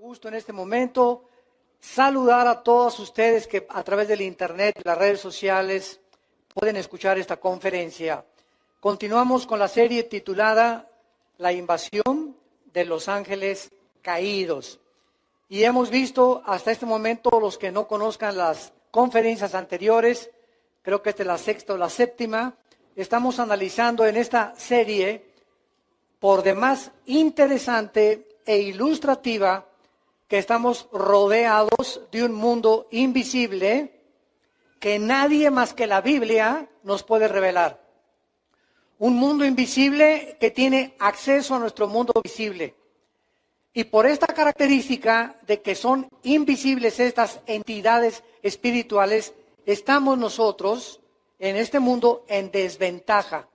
gusto en este momento saludar a todos ustedes que a través del internet, las redes sociales, pueden escuchar esta conferencia. Continuamos con la serie titulada La invasión de los ángeles caídos. Y hemos visto hasta este momento, los que no conozcan las conferencias anteriores, creo que esta es la sexta o la séptima, estamos analizando en esta serie, por demás interesante e ilustrativa, que estamos rodeados de un mundo invisible que nadie más que la Biblia nos puede revelar. Un mundo invisible que tiene acceso a nuestro mundo visible. Y por esta característica de que son invisibles estas entidades espirituales, estamos nosotros en este mundo en desventaja.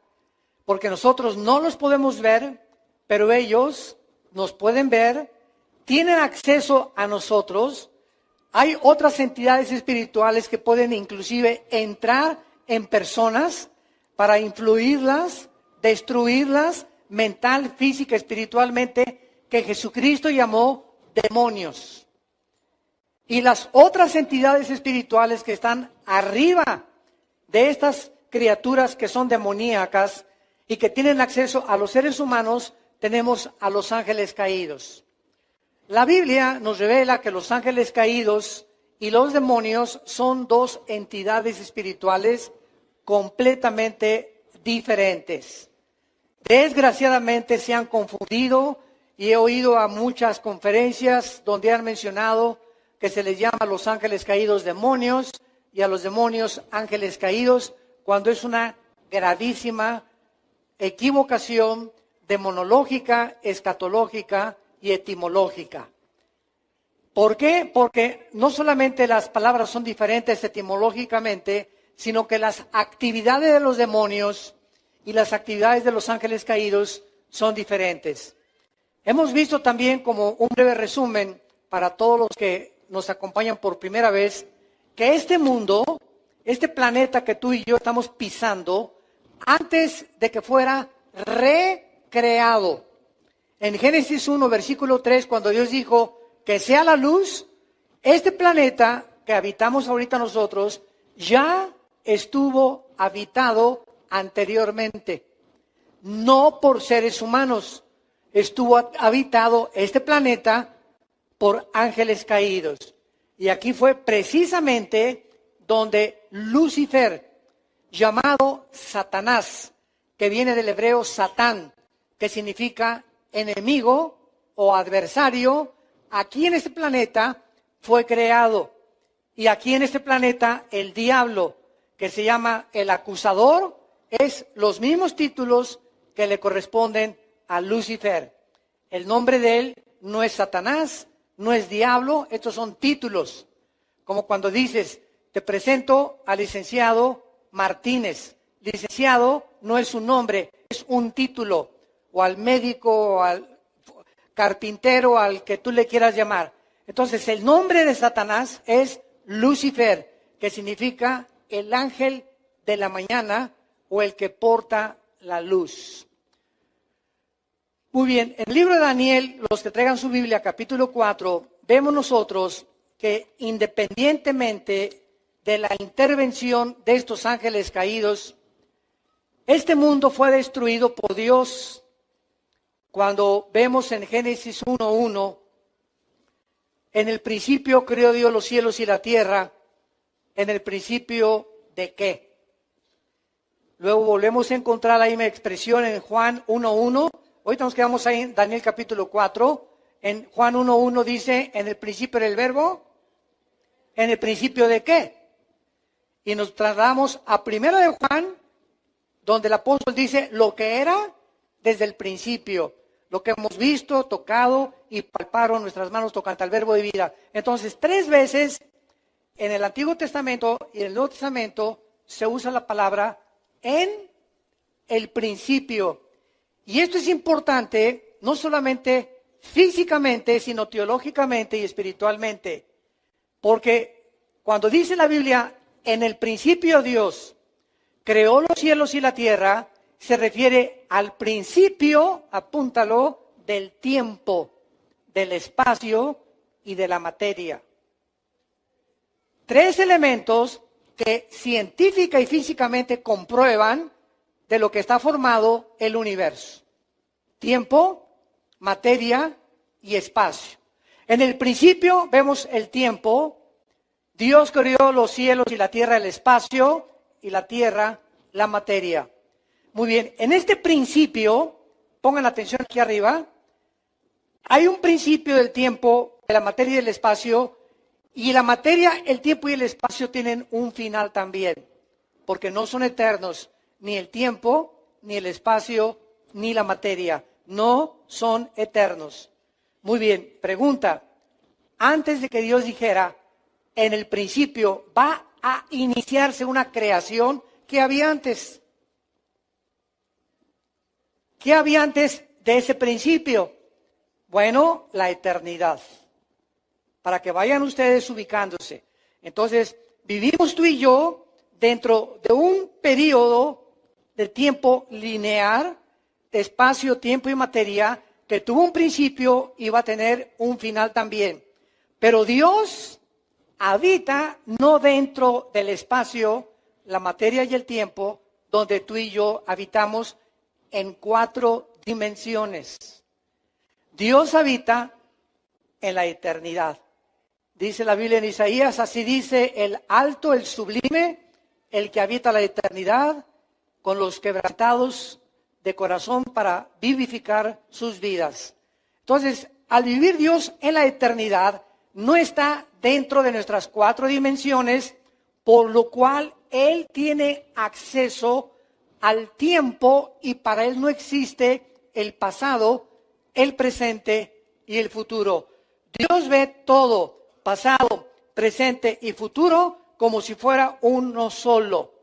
Porque nosotros no los podemos ver, pero ellos nos pueden ver, tienen acceso a nosotros. Hay otras entidades espirituales que pueden inclusive entrar en personas para influirlas, destruirlas, mental, física, espiritualmente, que Jesucristo llamó demonios. Y las otras entidades espirituales que están arriba de estas criaturas que son demoníacas y que tienen acceso a los seres humanos, tenemos a los ángeles caídos. La Biblia nos revela que los ángeles caídos y los demonios son dos entidades espirituales completamente diferentes. Desgraciadamente se han confundido y he oído a muchas conferencias donde han mencionado que se les llama a los ángeles caídos demonios y a los demonios ángeles caídos, cuando es una gravísima equivocación demonológica, escatológica y etimológica. ¿Por qué? Porque no solamente las palabras son diferentes etimológicamente, sino que las actividades de los demonios y las actividades de los ángeles caídos son diferentes. Hemos visto también, como un breve resumen para todos los que nos acompañan por primera vez, que este mundo, este planeta que tú y yo estamos pisando, antes de que fuera recreado. En Génesis 1, versículo 3, cuando Dios dijo que sea la luz, este planeta que habitamos ahorita nosotros ya estuvo habitado anteriormente, no por seres humanos, estuvo habitado este planeta por ángeles caídos. Y aquí fue precisamente donde Lucifer, llamado Satanás, que viene del hebreo Satán, que significa enemigo o adversario, aquí en este planeta fue creado. Y aquí en este planeta el diablo, que se llama el acusador, es los mismos títulos que le corresponden a Lucifer. El nombre de él no es Satanás, no es diablo, estos son títulos. Como cuando dices, te presento al licenciado Martínez. Licenciado no es un nombre, es un título. O al médico, o al carpintero, al que tú le quieras llamar. Entonces, el nombre de Satanás es Lucifer, que significa el ángel de la mañana o el que porta la luz. Muy bien, en el libro de Daniel, los que traigan su Biblia, capítulo 4, vemos nosotros que independientemente de la intervención de estos ángeles caídos, este mundo fue destruido por Dios. Cuando vemos en Génesis 1:1, en el principio creó Dios los cielos y la tierra, en el principio ¿de qué? Luego volvemos a encontrar la misma expresión en Juan 1:1. Ahorita nos quedamos ahí en Daniel capítulo 4. En Juan 1:1 dice, en el principio era el verbo, en el principio ¿de qué? Y nos trasladamos a primero de Juan, donde el apóstol dice lo que era desde el principio, lo que hemos visto, tocado y palparon nuestras manos tocante al verbo de vida. Entonces, 3 veces en el Antiguo Testamento y en el Nuevo Testamento se usa la palabra en el principio. Y esto es importante, no solamente físicamente, sino teológicamente y espiritualmente. Porque cuando dice la Biblia, en el principio Dios creó los cielos y la tierra, se refiere al principio, apúntalo, del tiempo, del espacio y de la materia. Tres elementos que científica y físicamente comprueban de lo que está formado el universo: tiempo, materia y espacio. En el principio vemos el tiempo. Dios creó los cielos y la tierra, el espacio, y la tierra, la materia. Muy bien, en este principio, pongan atención aquí arriba, hay un principio del tiempo, de la materia y del espacio, y la materia, el tiempo y el espacio tienen un final también, porque no son eternos, ni el tiempo, ni el espacio, ni la materia, no son eternos. Muy bien, pregunta, antes de que Dios dijera, en el principio va a iniciarse una creación, ¿qué había antes? ¿Qué había antes de ese principio? Bueno, la eternidad. Para que vayan ustedes ubicándose. Entonces, vivimos tú y yo dentro de un periodo de tiempo lineal, de espacio, tiempo y materia, que tuvo un principio y va a tener un final también. Pero Dios habita no dentro del espacio, la materia y el tiempo, donde tú y yo habitamos en 4 dimensiones. Dios habita en la eternidad. Dice la Biblia en Isaías, así dice el alto, el sublime, el que habita la eternidad, con los quebrantados de corazón para vivificar sus vidas. Entonces, al vivir Dios en la eternidad, no está dentro de nuestras 4 dimensiones, por lo cual Él tiene acceso al tiempo y para Él no existe el pasado, el presente y el futuro. Dios ve todo, pasado, presente y futuro, como si fuera uno solo.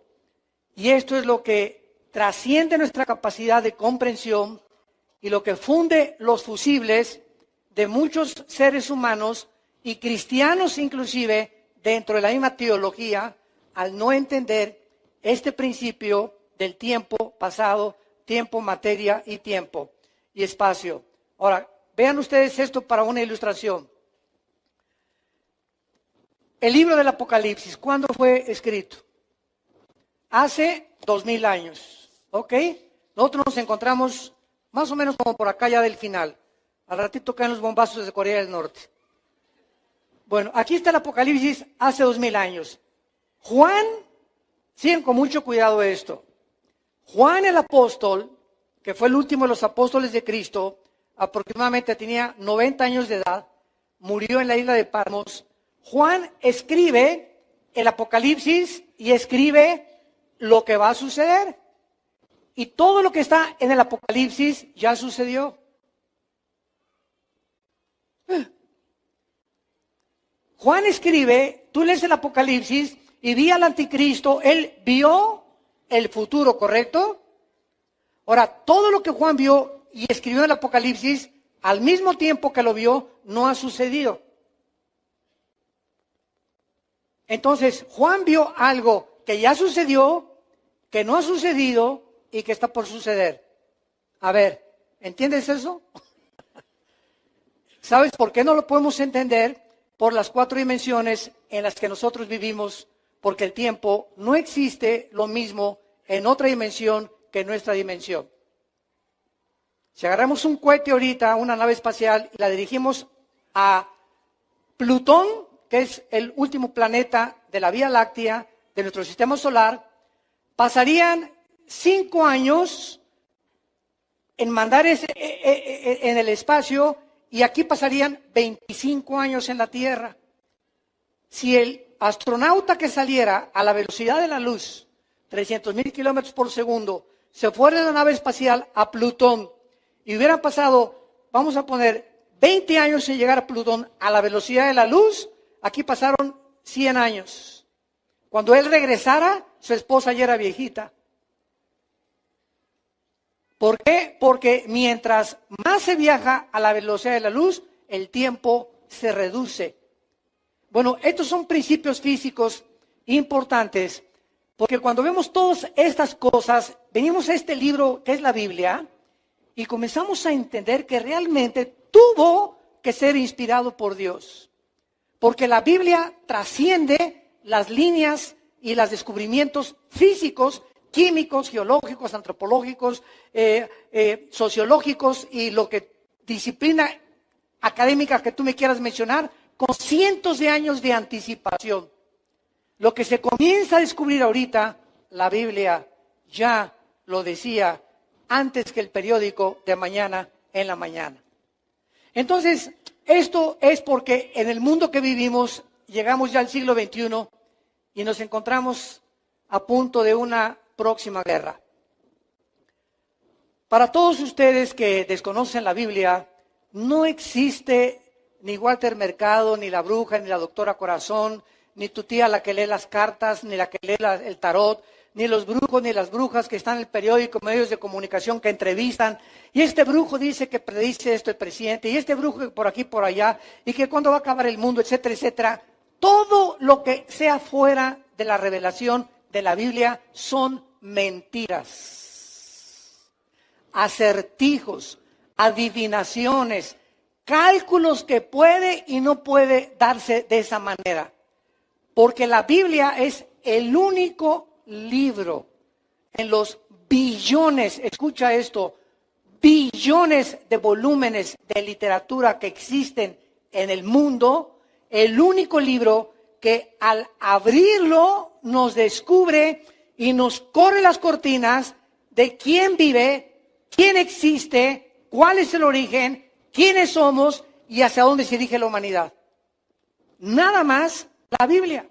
Y esto es lo que trasciende nuestra capacidad de comprensión y lo que funde los fusibles de muchos seres humanos y cristianos inclusive dentro de la misma teología, al no entender este principio del tiempo pasado, tiempo, materia y tiempo y espacio. Ahora, vean ustedes esto para una ilustración. El libro del Apocalipsis, ¿cuándo fue escrito? Hace 2000 años, ¿ok? Nosotros nos encontramos más o menos como por acá ya del final. Al ratito caen los bombazos de Corea del Norte. Bueno, aquí está el Apocalipsis hace 2000 años. Juan, sigan con mucho cuidado esto. Juan el apóstol, que fue el último de los apóstoles de Cristo, aproximadamente tenía 90 años de edad, murió en la isla de Patmos. Juan escribe el Apocalipsis y escribe lo que va a suceder. Y todo lo que está en el Apocalipsis ya sucedió. Juan escribe, tú lees el Apocalipsis y vi al anticristo, él vio el futuro, ¿correcto? Ahora, todo lo que Juan vio y escribió en el Apocalipsis, al mismo tiempo que lo vio, no ha sucedido. Entonces, Juan vio algo que ya sucedió, que no ha sucedido y que está por suceder. A ver, ¿entiendes eso? ¿Sabes por qué no lo podemos entender? Por las 4 dimensiones en las que nosotros vivimos, porque el tiempo no existe lo mismo en otra dimensión que en nuestra dimensión. Si agarramos un cohete ahorita, una nave espacial, y la dirigimos a Plutón, que es el último planeta de la Vía Láctea, de nuestro sistema solar, pasarían 5 años en mandar en el espacio, y aquí pasarían 25 años en la Tierra. Si el astronauta que saliera a la velocidad de la luz, 300,000 kilómetros por segundo, se fuera de la nave espacial a Plutón y hubieran pasado, vamos a poner, 20 años en llegar a Plutón a la velocidad de la luz, aquí pasaron 100 años. Cuando él regresara, su esposa ya era viejita. ¿Por qué? Porque mientras más se viaja a la velocidad de la luz, el tiempo se reduce. Bueno, estos son principios físicos importantes, porque cuando vemos todas estas cosas, venimos a este libro que es la Biblia y comenzamos a entender que realmente tuvo que ser inspirado por Dios. Porque la Biblia trasciende las líneas y los descubrimientos físicos, químicos, geológicos, antropológicos, sociológicos y lo que disciplina académica que tú me quieras mencionar, con cientos de años de anticipación. Lo que se comienza a descubrir ahorita, la Biblia ya lo decía antes que el periódico de mañana en la mañana. Entonces, esto es porque en el mundo que vivimos, llegamos ya al siglo XXI y nos encontramos a punto de una próxima guerra. Para todos ustedes que desconocen la Biblia, no existe ni Walter Mercado, ni la bruja, ni la doctora Corazón, ni tu tía la que lee las cartas, ni la que lee el tarot, ni los brujos, ni las brujas que están en el periódico, medios de comunicación que entrevistan. Y este brujo dice que predice esto el presidente, y este brujo por aquí, por allá, y que cuándo va a acabar el mundo, etcétera, etcétera. Todo lo que sea fuera de la revelación de la Biblia son mentiras, acertijos, adivinaciones, cálculos que puede y no puede darse de esa manera. Porque la Biblia es el único libro en los billones, escucha esto, billones de volúmenes de literatura que existen en el mundo, el único libro que al abrirlo nos descubre y nos corre las cortinas de quién vive, quién existe, cuál es el origen, quiénes somos y hacia dónde se dirige la humanidad. Nada más la Biblia.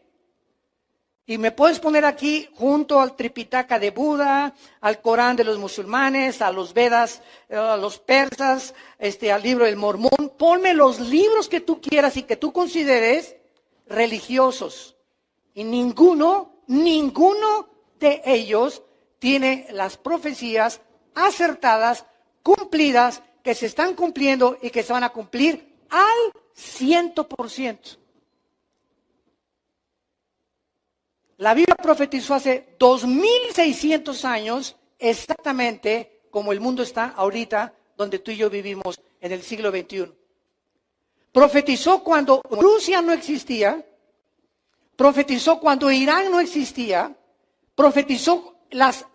Y me puedes poner aquí junto al Tripitaka de Buda, al Corán de los musulmanes, a los Vedas, a los persas, al libro del Mormón. Ponme los libros que tú quieras y que tú consideres religiosos. Y ninguno de ellos tiene las profecías acertadas, cumplidas, que se están cumpliendo y que se van a cumplir al 100%. La Biblia profetizó hace 2600 años exactamente como el mundo está ahorita, donde tú y yo vivimos en el siglo XXI. Profetizó cuando Rusia no existía, profetizó cuando Irán no existía, profetizó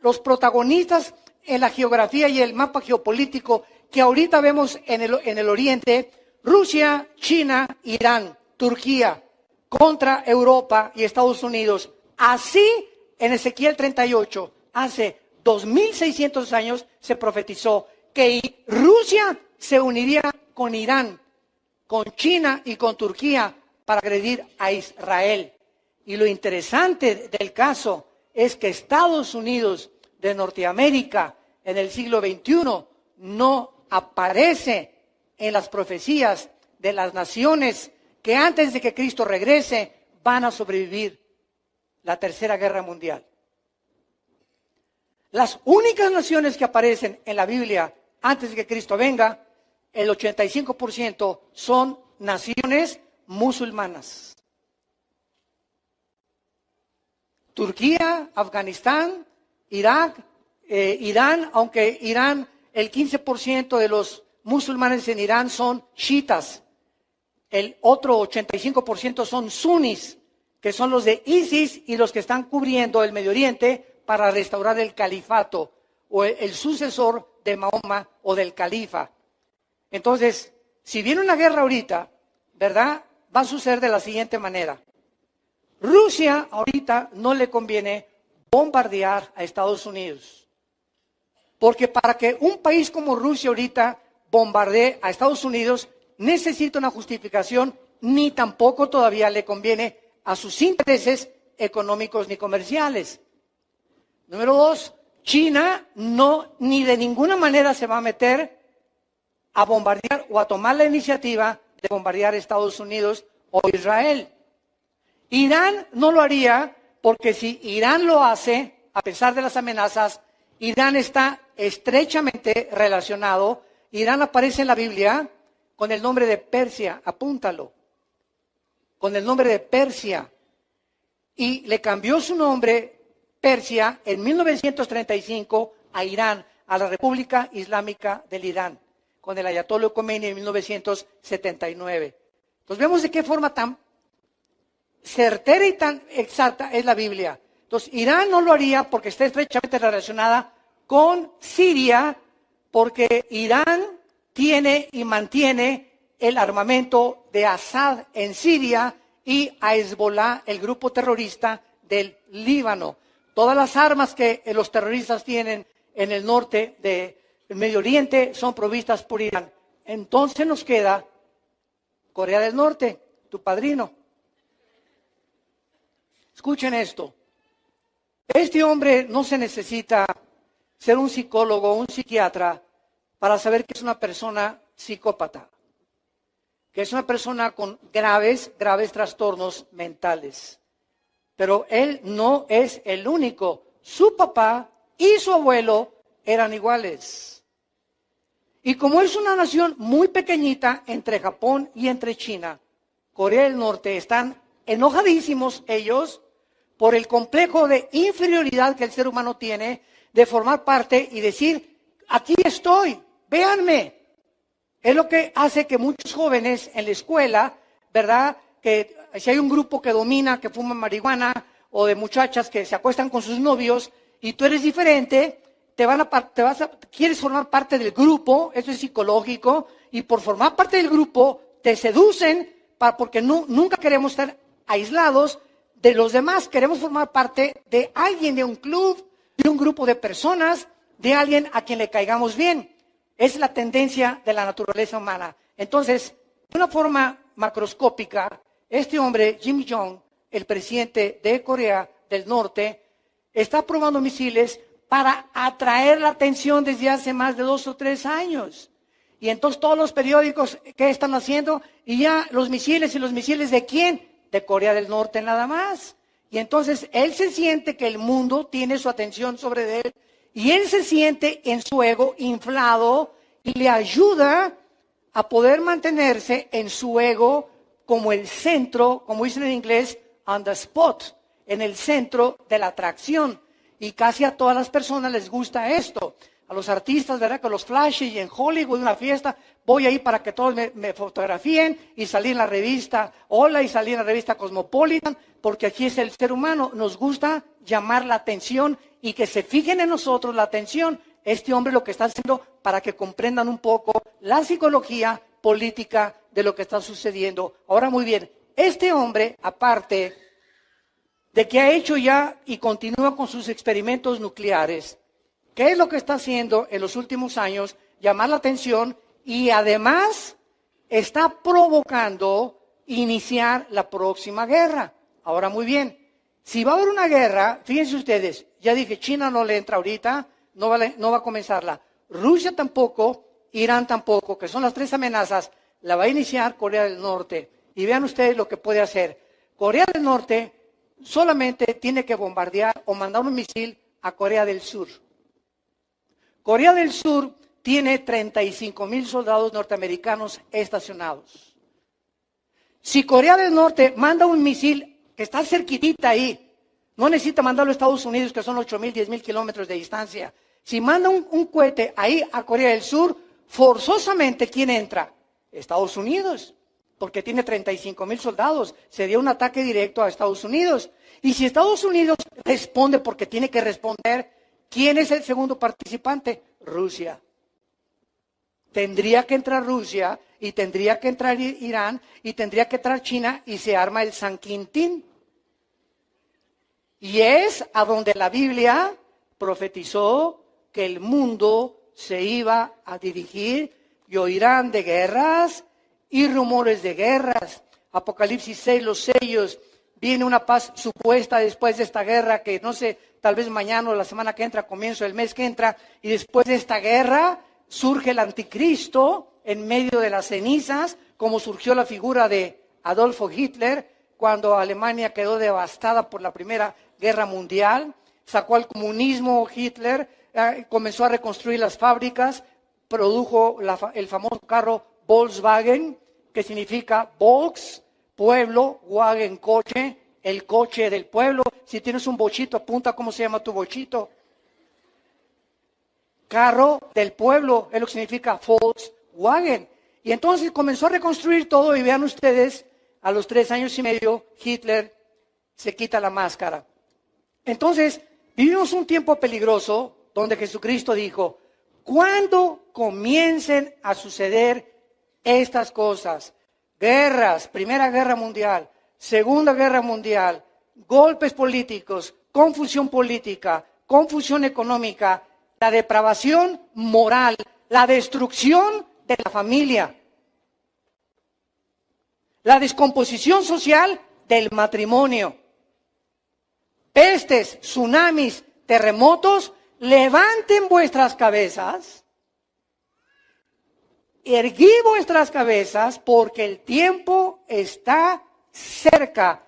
los protagonistas en la geografía y el mapa geopolítico que ahorita vemos en el Oriente, Rusia, China, Irán, Turquía, contra Europa y Estados Unidos. Así, en Ezequiel 38, hace 2600 años, se profetizó que Rusia se uniría con Irán, con China y con Turquía para agredir a Israel. Y lo interesante del caso es que Estados Unidos de Norteamérica en el siglo XXI no aparece en las profecías de las naciones que antes de que Cristo regrese van a sobrevivir la Tercera Guerra Mundial. Las únicas naciones que aparecen en la Biblia antes de que Cristo venga, el 85% son naciones musulmanas. Turquía, Afganistán, Irak, Irán, aunque Irán, el 15% de los musulmanes en Irán son chiitas. El otro 85% son sunis, que son los de ISIS y los que están cubriendo el Medio Oriente para restaurar el califato o el sucesor de Mahoma o del califa. Entonces, si viene una guerra ahorita, ¿verdad? Va a suceder de la siguiente manera. Rusia ahorita no le conviene bombardear a Estados Unidos. Porque para que un país como Rusia ahorita bombardee a Estados Unidos, necesita una justificación, ni tampoco todavía le conviene a sus intereses económicos ni comerciales. Número 2, China ni de ninguna manera se va a meter a bombardear o a tomar la iniciativa de bombardear a Estados Unidos o Israel. Irán no lo haría porque si Irán lo hace, a pesar de las amenazas, Irán está estrechamente relacionado. Irán aparece en la Biblia con el nombre de Persia, apúntalo, con el nombre de Persia. Y le cambió su nombre, Persia, en 1935 a Irán, a la República Islámica del Irán, con el Ayatollah Khomeini en 1979. Entonces vemos de qué forma tan certera y tan exacta es la Biblia. Entonces Irán no lo haría porque está estrechamente relacionada con Siria, porque Irán tiene y mantiene el armamento de Assad en Siria y a Hezbollah, el grupo terrorista del Líbano. Todas las armas que los terroristas tienen en el norte del Medio Oriente son provistas por Irán. Entonces nos queda Corea del Norte, tu padrino. Escuchen esto. Este hombre no se necesita ser un psicólogo o un psiquiatra para saber que es una persona psicópata, que es una persona con graves trastornos mentales. Pero él no es el único. Su papá y su abuelo eran iguales. Y como es una nación muy pequeñita entre Japón y entre China, Corea del Norte están enojadísimos ellos por el complejo de inferioridad que el ser humano tiene de formar parte y decir, aquí estoy, véanme. Es lo que hace que muchos jóvenes en la escuela, ¿verdad? Que si hay un grupo que domina, que fuma marihuana, o de muchachas que se acuestan con sus novios, y tú eres diferente, quieres formar parte del grupo, eso es psicológico, y por formar parte del grupo te seducen, porque nunca queremos estar aislados de los demás, queremos formar parte de alguien, de un club, de un grupo de personas, de alguien a quien le caigamos bien. Es la tendencia de la naturaleza humana. Entonces, de una forma macroscópica, este hombre, Kim Jong, el presidente de Corea del Norte, está probando misiles para atraer la atención desde hace más de 2 o 3 años. Y entonces todos los periódicos, ¿qué están haciendo? Y ya los misiles, ¿y los misiles de quién? De Corea del Norte nada más. Y entonces él se siente que el mundo tiene su atención sobre él y él se siente en su ego inflado y le ayuda a poder mantenerse en su ego como el centro, como dicen en inglés, on the spot, en el centro de la atracción. Y casi a todas las personas les gusta esto. A los artistas, ¿verdad? Con los flashes y en Hollywood, una fiesta, voy ahí para que todos me fotografíen y salí en la revista Hola y salí en la revista Cosmopolitan, porque aquí es el ser humano, nos gusta llamar la atención y que se fijen en nosotros la atención. Este hombre lo que está haciendo para que comprendan un poco la psicología política de lo que está sucediendo. Ahora muy bien, este hombre, aparte de que ha hecho ya y continúa con sus experimentos nucleares, ¿qué es lo que está haciendo en los últimos años? Llamar la atención y además está provocando iniciar la próxima guerra. Ahora muy bien, si va a haber una guerra, fíjense ustedes, ya dije, China no le entra ahorita, no va a comenzarla. Rusia tampoco, Irán tampoco, que son las 3 amenazas, la va a iniciar Corea del Norte. Y vean ustedes lo que puede hacer. Corea del Norte solamente tiene que bombardear o mandar un misil a Corea del Sur. Corea del Sur tiene 35,000 soldados norteamericanos estacionados. Si Corea del Norte manda un misil que está cerquitita ahí, no necesita mandarlo a Estados Unidos, que son 8,000, 10,000 kilómetros de distancia. Si manda un cohete ahí a Corea del Sur, forzosamente, ¿quién entra? Estados Unidos, porque tiene 35,000 soldados. Sería un ataque directo a Estados Unidos. Y si Estados Unidos responde porque tiene que responder, ¿quién es el segundo participante? Rusia. Tendría que entrar Rusia y tendría que entrar Irán y tendría que entrar China y se arma el San Quintín. Y es a donde la Biblia profetizó que el mundo se iba a dirigir y oirán de guerras y rumores de guerras. Apocalipsis 6, los sellos. Viene una paz supuesta después de esta guerra que no sé, tal vez mañana o la semana que entra, comienzo del mes que entra, y después de esta guerra surge el anticristo en medio de las cenizas, como surgió la figura de Adolfo Hitler cuando Alemania quedó devastada por la Primera Guerra Mundial. Sacó al comunismo Hitler, comenzó a reconstruir las fábricas, produjo el famoso carro Volkswagen, que significa Volks, pueblo, Wagen, coche, el coche del pueblo. Si tienes un bochito, apunta cómo se llama tu bochito. Carro del pueblo, es lo que significa Volkswagen. Wagen. Y entonces comenzó a reconstruir todo y vean ustedes, a los 3 años y medio, Hitler se quita la máscara. Entonces, vivimos un tiempo peligroso donde Jesucristo dijo, cuando comiencen a suceder estas cosas, guerras, Primera Guerra Mundial, Segunda Guerra Mundial, golpes políticos, confusión política, confusión económica, la depravación moral, la destrucción de la familia, la descomposición social del matrimonio, pestes, tsunamis, terremotos, levanten vuestras cabezas, erguid vuestras cabezas, porque el tiempo está cerca.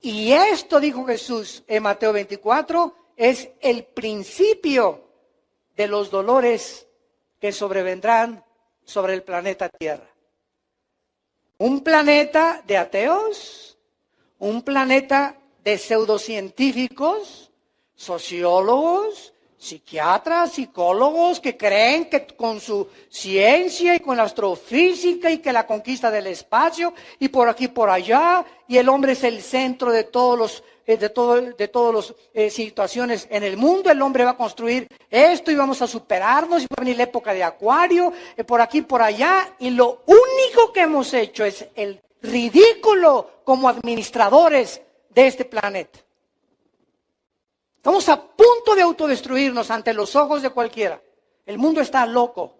Y esto, dijo Jesús en Mateo 24, es el principio de los dolores que sobrevendrán sobre el planeta Tierra. Un planeta de ateos, un planeta de pseudocientíficos, sociólogos, psiquiatras, psicólogos que creen que con su ciencia y con la astrofísica y que la conquista del espacio y por aquí por allá y el hombre es el centro de todas las situaciones en el mundo. El hombre va a construir esto y vamos a superarnos y va a venir la época de Acuario por aquí por allá, y lo único que hemos hecho es el ridículo como administradores de este planeta. Estamos a punto de autodestruirnos ante los ojos de cualquiera. El mundo está loco.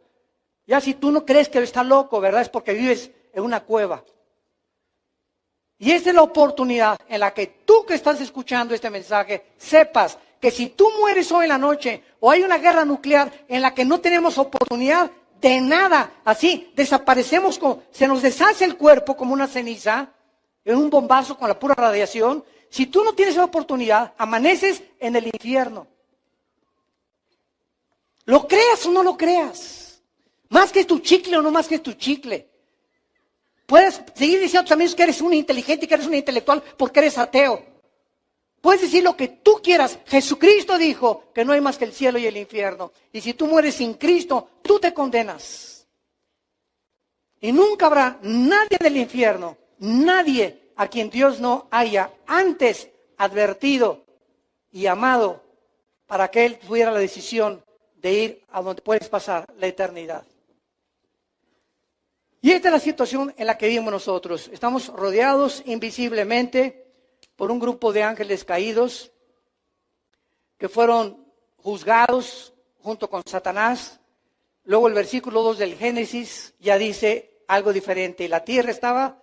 Ya si tú no crees que está loco, ¿verdad? Es porque vives en una cueva. Y esta es la oportunidad en la que tú que estás escuchando este mensaje, sepas que si tú mueres hoy en la noche o hay una guerra nuclear en la que no tenemos oportunidad de nada, así desaparecemos, se nos deshace el cuerpo como una ceniza en un bombazo con la pura radiación. Si tú no tienes la oportunidad, amaneces en el infierno. ¿Lo creas o no lo creas? Más que tu chicle o no más que tu chicle. Puedes seguir diciendo a tus amigos que eres un inteligente y que eres un intelectual porque eres ateo. Puedes decir lo que tú quieras. Jesucristo dijo que no hay más que el cielo y el infierno. Y si tú mueres sin Cristo, tú te condenas. Y nunca habrá nadie del infierno, nadie a quien Dios no haya antes advertido y amado para que Él tuviera la decisión de ir a donde puedes pasar la eternidad. Y esta es la situación en la que vivimos nosotros. Estamos rodeados invisiblemente por un grupo de ángeles caídos que fueron juzgados junto con Satanás. Luego el versículo 2 del Génesis ya dice algo diferente. La tierra estaba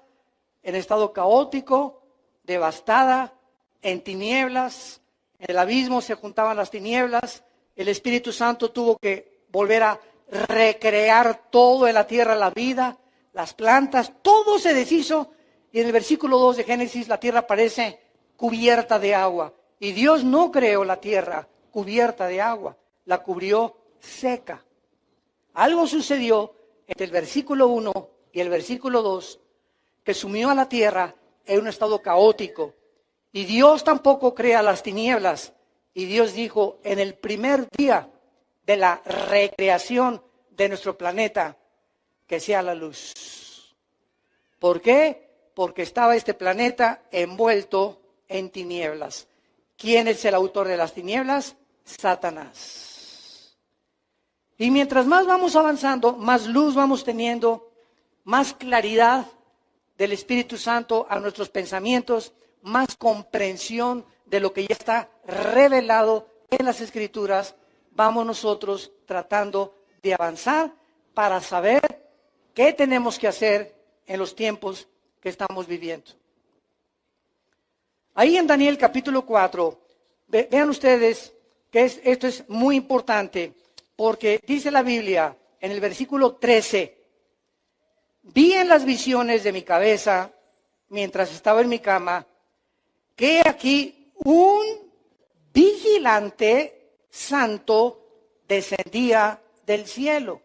en estado caótico, devastada, en tinieblas, en el abismo se juntaban las tinieblas, el Espíritu Santo tuvo que volver a recrear todo en la tierra, la vida, las plantas, todo se deshizo, y en el versículo 2 de Génesis la tierra parece cubierta de agua, y Dios no creó la tierra cubierta de agua, la cubrió seca. Algo sucedió entre el versículo 1 y el versículo 2, que sumió a la tierra en un estado caótico. Y Dios tampoco crea las tinieblas. Y Dios dijo, en el primer día de la recreación de nuestro planeta, que sea la luz. ¿Por qué? Porque estaba este planeta envuelto en tinieblas. ¿Quién es el autor de las tinieblas? Satanás. Y mientras más vamos avanzando, más luz vamos teniendo, más claridad del Espíritu Santo a nuestros pensamientos, más comprensión de lo que ya está revelado en las Escrituras, vamos nosotros tratando de avanzar para saber qué tenemos que hacer en los tiempos que estamos viviendo. Ahí en Daniel capítulo 4, vean ustedes que esto es muy importante, porque dice la Biblia en el versículo 13, vi en las visiones de mi cabeza, mientras estaba en mi cama, que aquí un vigilante santo descendía del cielo.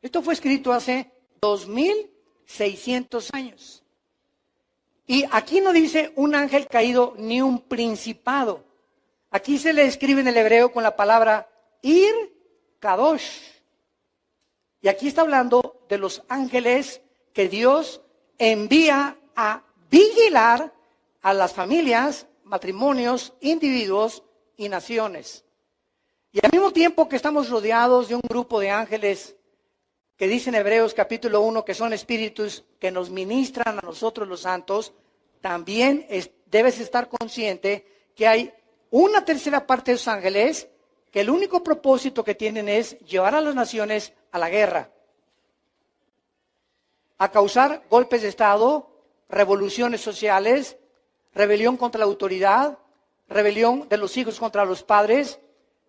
Esto fue escrito hace 2600 años. Y aquí no dice un ángel caído ni un principado. Aquí se le escribe en el hebreo con la palabra Ir Kadosh. Y aquí está hablando de los ángeles que Dios envía a vigilar a las familias, matrimonios, individuos y naciones. Y al mismo tiempo que estamos rodeados de un grupo de ángeles que dice en Hebreos capítulo 1 que son espíritus que nos ministran a nosotros los santos, también debes estar consciente que hay una tercera parte de los ángeles que el único propósito que tienen es llevar a las naciones a la guerra, a causar golpes de Estado, revoluciones sociales, rebelión contra la autoridad, rebelión de los hijos contra los padres,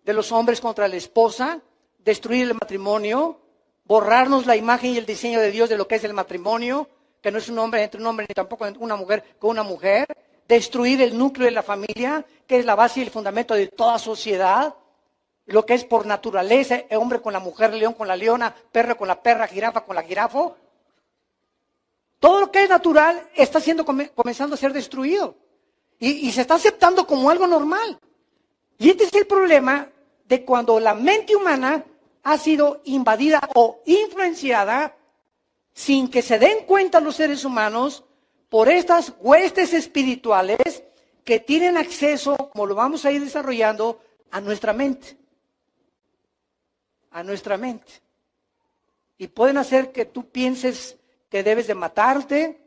de los hombres contra la esposa, destruir el matrimonio, borrarnos la imagen y el diseño de Dios de lo que es el matrimonio, que no es un hombre entre un hombre ni tampoco una mujer con una mujer, destruir el núcleo de la familia, que es la base y el fundamento de toda sociedad, lo que es por naturaleza, el hombre con la mujer, león con la leona, perro con la perra, jirafa con la jirafo. Todo lo que es natural está comenzando a ser destruido y se está aceptando como algo normal. Y este es el problema de cuando la mente humana ha sido invadida o influenciada sin que se den cuenta los seres humanos por estas huestes espirituales que tienen acceso, como lo vamos a ir desarrollando, a nuestra mente. A nuestra mente. Y pueden hacer que tú pienses que debes de matarte,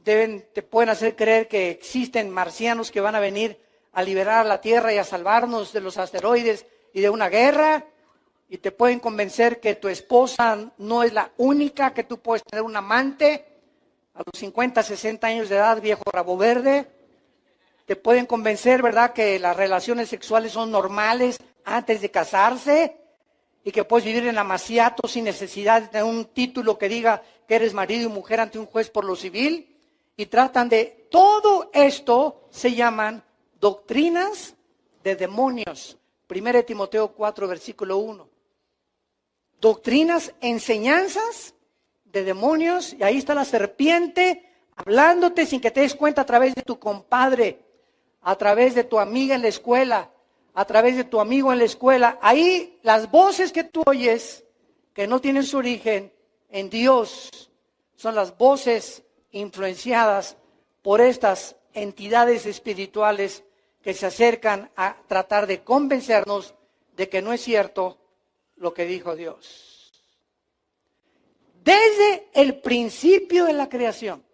te pueden hacer creer que existen marcianos que van a venir a liberar a la Tierra y a salvarnos de los asteroides y de una guerra, y te pueden convencer que tu esposa no es la única, que tú puedes tener un amante a los 50, 60 años de edad, viejo rabo verde. Te pueden convencer, ¿verdad?, que las relaciones sexuales son normales antes de casarse y que puedes vivir en amaciato sin necesidad de tener un título que diga que eres marido y mujer ante un juez por lo civil. Y tratan de todo esto, se llaman doctrinas de demonios. 1 Timoteo 4, versículo 1. Doctrinas, enseñanzas de demonios, y ahí está la serpiente hablándote sin que te des cuenta a través de tu compadre, a través de tu amiga en la escuela, a través de tu amigo en la escuela. Ahí las voces que tú oyes, que no tienen su origen en Dios, son las voces influenciadas por estas entidades espirituales que se acercan a tratar de convencernos de que no es cierto lo que dijo Dios. Desde el principio de la creación,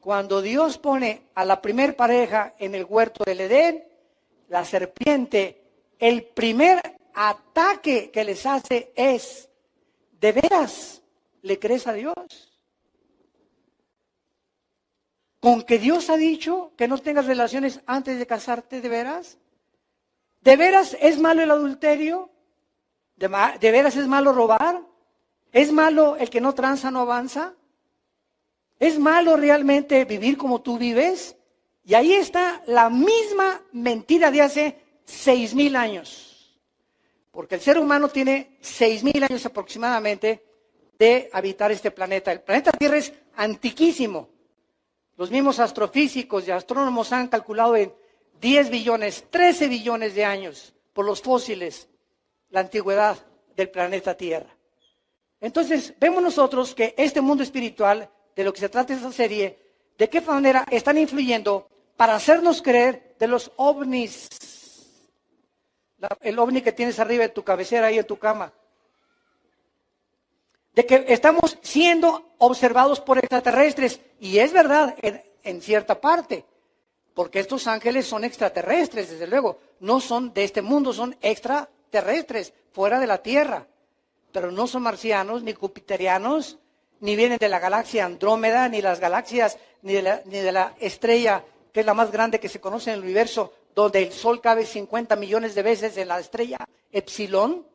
cuando Dios pone a la primer pareja en el huerto del Edén, la serpiente, el primer ataque que les hace es: ¿de veras le crees a Dios? ¿Con que Dios ha dicho que no tengas relaciones antes de casarte, de veras? ¿De veras es malo el adulterio? ¿De veras es malo robar? ¿Es malo el que no tranza, no avanza? ¿Es malo realmente vivir como tú vives? Y ahí está la misma mentira de hace 6,000 años. Porque el ser humano tiene 6,000 años aproximadamente de habitar este planeta. El planeta Tierra es antiquísimo. Los mismos astrofísicos y astrónomos han calculado en 10 billones, 13 billones de años por los fósiles la antigüedad del planeta Tierra. Entonces, vemos nosotros que este mundo espiritual, de lo que se trata esta serie, de qué manera están influyendo para hacernos creer de los ovnis. El ovni que tienes arriba de tu cabecera, ahí en tu cama. De que estamos siendo observados por extraterrestres. Y es verdad, en cierta parte. Porque estos ángeles son extraterrestres, desde luego. No son de este mundo, son extraterrestres, fuera de la Tierra. Pero no son marcianos, ni jupiterianos, ni vienen de la galaxia Andrómeda, ni las galaxias, ni de la estrella, que es la más grande que se conoce en el universo, donde el Sol cabe 50 millones de veces en la estrella Epsilon.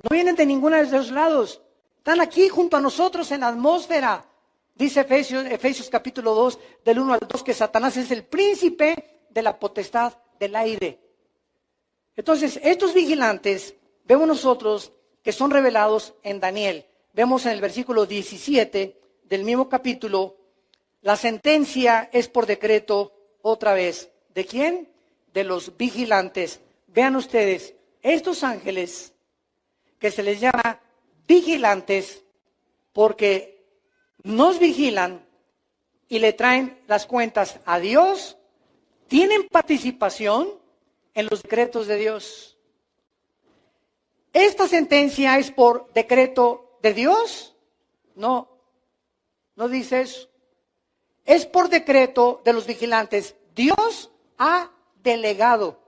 No vienen de ninguno de esos lados. Están aquí junto a nosotros en la atmósfera. Dice Efesios capítulo 2, del 1 al 2, que Satanás es el príncipe de la potestad del aire. Entonces, estos vigilantes, vemos nosotros que son revelados en Daniel. Vemos en el versículo 17 del mismo capítulo, la sentencia es por decreto otra vez. ¿De quién? De los vigilantes. Vean ustedes, estos ángeles que se les llama vigilantes porque nos vigilan y le traen las cuentas a Dios, tienen participación en los decretos de Dios. ¿Esta sentencia es por decreto de Dios? No, no dice eso. Es por decreto de los vigilantes. Dios ha delegado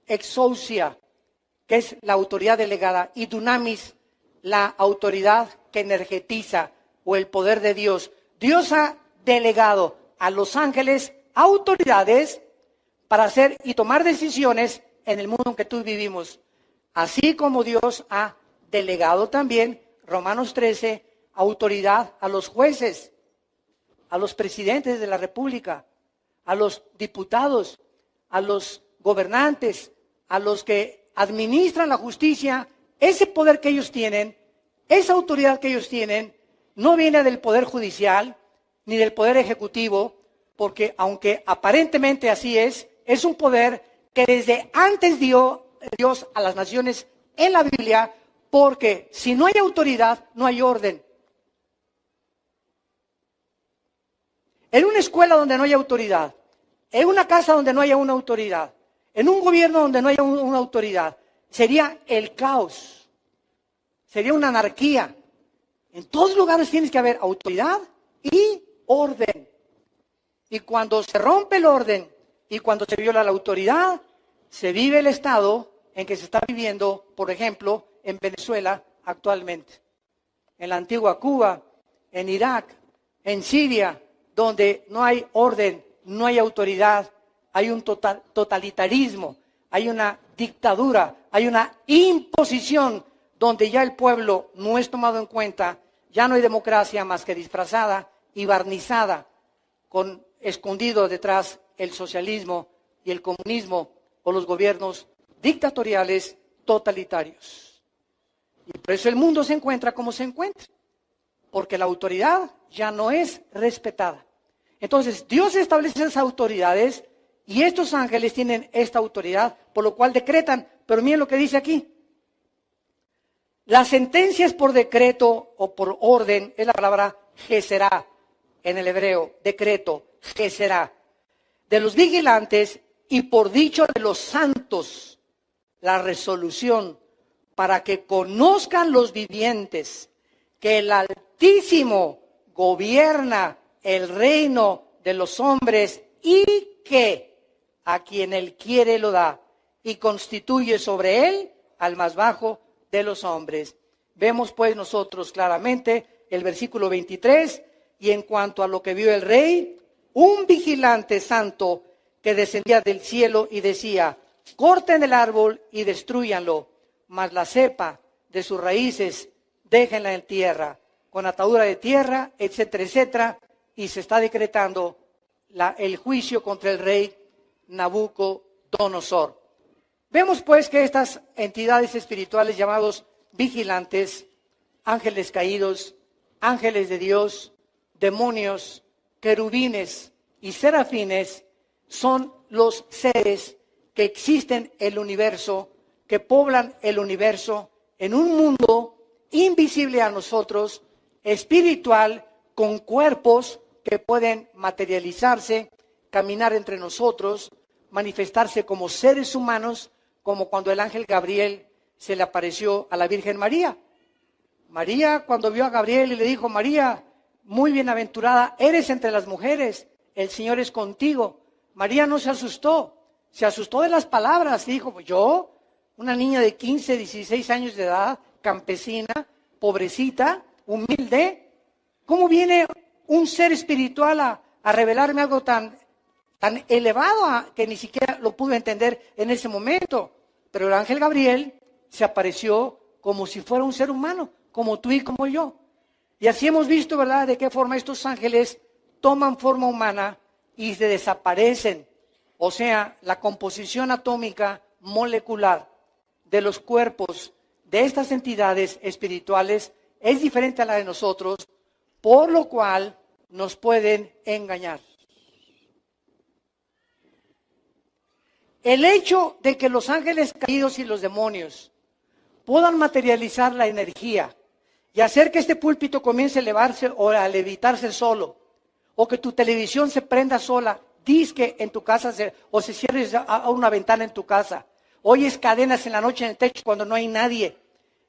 exousia, que es la autoridad delegada, y dunamis, la autoridad que energetiza o el poder de Dios. Dios ha delegado a los ángeles autoridades para hacer y tomar decisiones en el mundo en que tú vivimos. Así como Dios ha delegado también, Romanos 13, autoridad a los jueces, a los presidentes de la República, a los diputados, a los gobernantes, a los que administran la justicia. Ese poder que ellos tienen, esa autoridad que ellos tienen, no viene del poder judicial ni del poder ejecutivo, porque aunque aparentemente así es un poder que desde antes dio Dios a las naciones en la Biblia, porque si no hay autoridad, no hay orden. En una escuela donde no haya autoridad, en una casa donde no haya una autoridad, en un gobierno donde no haya una autoridad, sería el caos, sería una anarquía. En todos lugares tienes que haber autoridad y orden. Y cuando se rompe el orden y cuando se viola la autoridad, se vive el estado en que se está viviendo, por ejemplo, en Venezuela actualmente, en la antigua Cuba, en Irak, en Siria, donde no hay orden, no hay autoridad, hay un totalitarismo, hay una dictadura, hay una imposición donde ya el pueblo no es tomado en cuenta, ya no hay democracia más que disfrazada y barnizada, escondido detrás el socialismo y el comunismo o los gobiernos dictatoriales totalitarios. Y por eso el mundo se encuentra como se encuentra, porque la autoridad ya no es respetada. Entonces, Dios establece esas autoridades y estos ángeles tienen esta autoridad, por lo cual decretan. Pero miren lo que dice aquí. La sentencia es por decreto o por orden, es la palabra geserá en el hebreo, decreto, geserá, de los vigilantes y por dicho de los santos, la resolución para que conozcan los vivientes que el Altísimo gobierna el reino de los hombres y que a quien él quiere lo da y constituye sobre él al más bajo de los hombres. Vemos pues nosotros claramente el versículo 23, y en cuanto a lo que vio el rey, un vigilante santo que descendía del cielo y decía, corten el árbol y destrúyanlo, mas la cepa de sus raíces déjenla en tierra, con atadura de tierra, etcétera, etcétera, y se está decretando el juicio contra el rey Nabucodonosor. Vemos pues que estas entidades espirituales llamados vigilantes, ángeles caídos, ángeles de Dios, demonios, querubines y serafines, son los seres que existen en el universo, que poblan el universo en un mundo invisible a nosotros, espiritual, con cuerpos que pueden materializarse, caminar entre nosotros, manifestarse como seres humanos, como cuando el ángel Gabriel se le apareció a la Virgen María. María, cuando vio a Gabriel y le dijo, María, muy bienaventurada eres entre las mujeres, el Señor es contigo. María no se asustó de las palabras, dijo, yo, una niña de 15, 16 años de edad, campesina, pobrecita, humilde, ¿cómo viene un ser espiritual a revelarme algo tan elevado que ni siquiera lo pude entender en ese momento? Pero el ángel Gabriel se apareció como si fuera un ser humano, como tú y como yo. Y así hemos visto, ¿verdad?, de qué forma estos ángeles toman forma humana y se desaparecen. O sea, la composición atómica molecular de los cuerpos de estas entidades espirituales es diferente a la de nosotros, por lo cual nos pueden engañar. El hecho de que los ángeles caídos y los demonios puedan materializar la energía y hacer que este púlpito comience a elevarse o a levitarse solo, o que tu televisión se prenda sola, disque en tu casa o se cierre a una ventana en tu casa. Oyes cadenas en la noche en el techo cuando no hay nadie.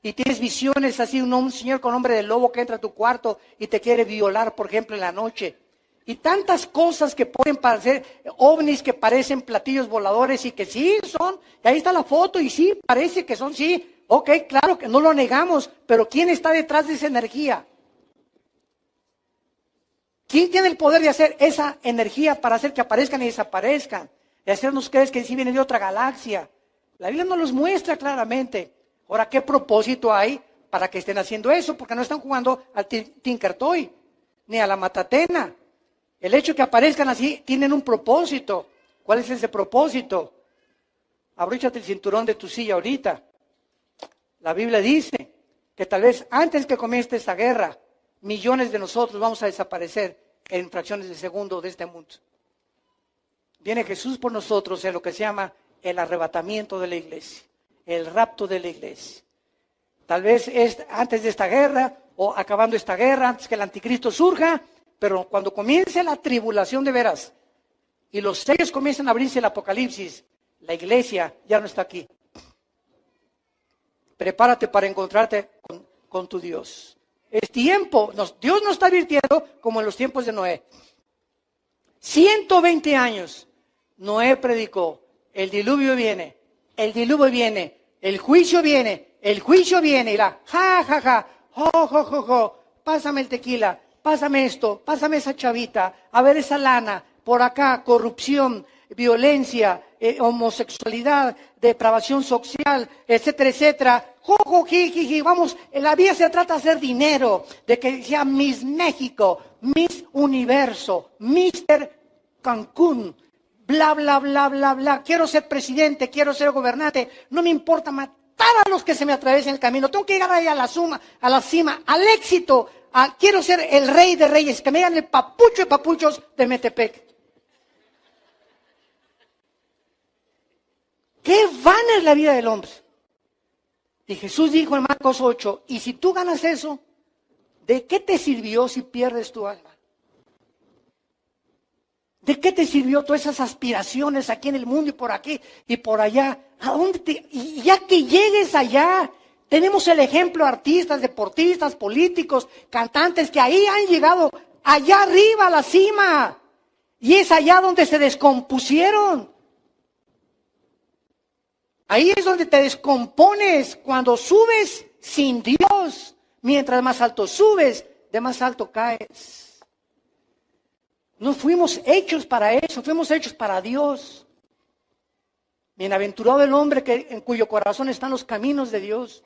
Y tienes visiones así, un señor con hombre de lobo que entra a tu cuarto y te quiere violar, por ejemplo, en la noche. Y tantas cosas que pueden parecer ovnis, que parecen platillos voladores y que sí son. Y ahí está la foto y sí, parece que son, sí. Ok, claro que no lo negamos, pero ¿quién está detrás de esa energía? ¿Quién tiene el poder de hacer esa energía para hacer que aparezcan y desaparezcan? De hacernos creer que sí vienen de otra galaxia. La Biblia nos los muestra claramente. Ahora, ¿qué propósito hay para que estén haciendo eso? Porque no están jugando al Tinker Toy, ni a la matatena. El hecho de que aparezcan así, tienen un propósito. ¿Cuál es ese propósito? Abróchate el cinturón de tu silla ahorita. La Biblia dice que tal vez antes que comience esta guerra, millones de nosotros vamos a desaparecer en fracciones de segundo de este mundo. Viene Jesús por nosotros en lo que se llama el arrebatamiento de la iglesia, el rapto de la iglesia. Tal vez es antes de esta guerra o acabando esta guerra, antes que el anticristo surja, pero cuando comience la tribulación de veras y los sellos comiencen a abrirse el Apocalipsis, la iglesia ya no está aquí. Prepárate para encontrarte con tu Dios. Es tiempo, Dios nos está advirtiendo como en los tiempos de Noé. 120 años Noé predicó, el diluvio viene, el diluvio viene, el juicio viene, y la ja, ja, ja, jo, jo, jo, jo, pásame el tequila, pásame esto, pásame esa chavita, a ver esa lana, por acá, corrupción, violencia, homosexualidad, depravación social, etcétera, etcétera. Jo, jiji, vamos, la vida se trata de hacer dinero, de que sea Miss México, Miss Universo, Mister Cancún, bla, bla, bla, bla, bla. Quiero ser presidente, quiero ser gobernante, no me importa matar a los que se me atraviesen el camino, tengo que llegar ahí a la cima, al éxito, quiero ser el rey de reyes, que me digan el papucho de papuchos de Metepec. Qué vana es la vida del hombre. Y Jesús dijo en Marcos 8, y si tú ganas eso, ¿de qué te sirvió si pierdes tu alma? ¿De qué te sirvió todas esas aspiraciones aquí en el mundo y por aquí y por allá? ¿A dónde y ya que llegues allá, tenemos el ejemplo de artistas, deportistas, políticos, cantantes que ahí han llegado allá arriba a la cima. Y es allá donde se descompusieron. Ahí es donde te descompones cuando subes sin Dios. Mientras más alto subes, de más alto caes. No fuimos hechos para eso, fuimos hechos para Dios. Bienaventurado el hombre en cuyo corazón están los caminos de Dios.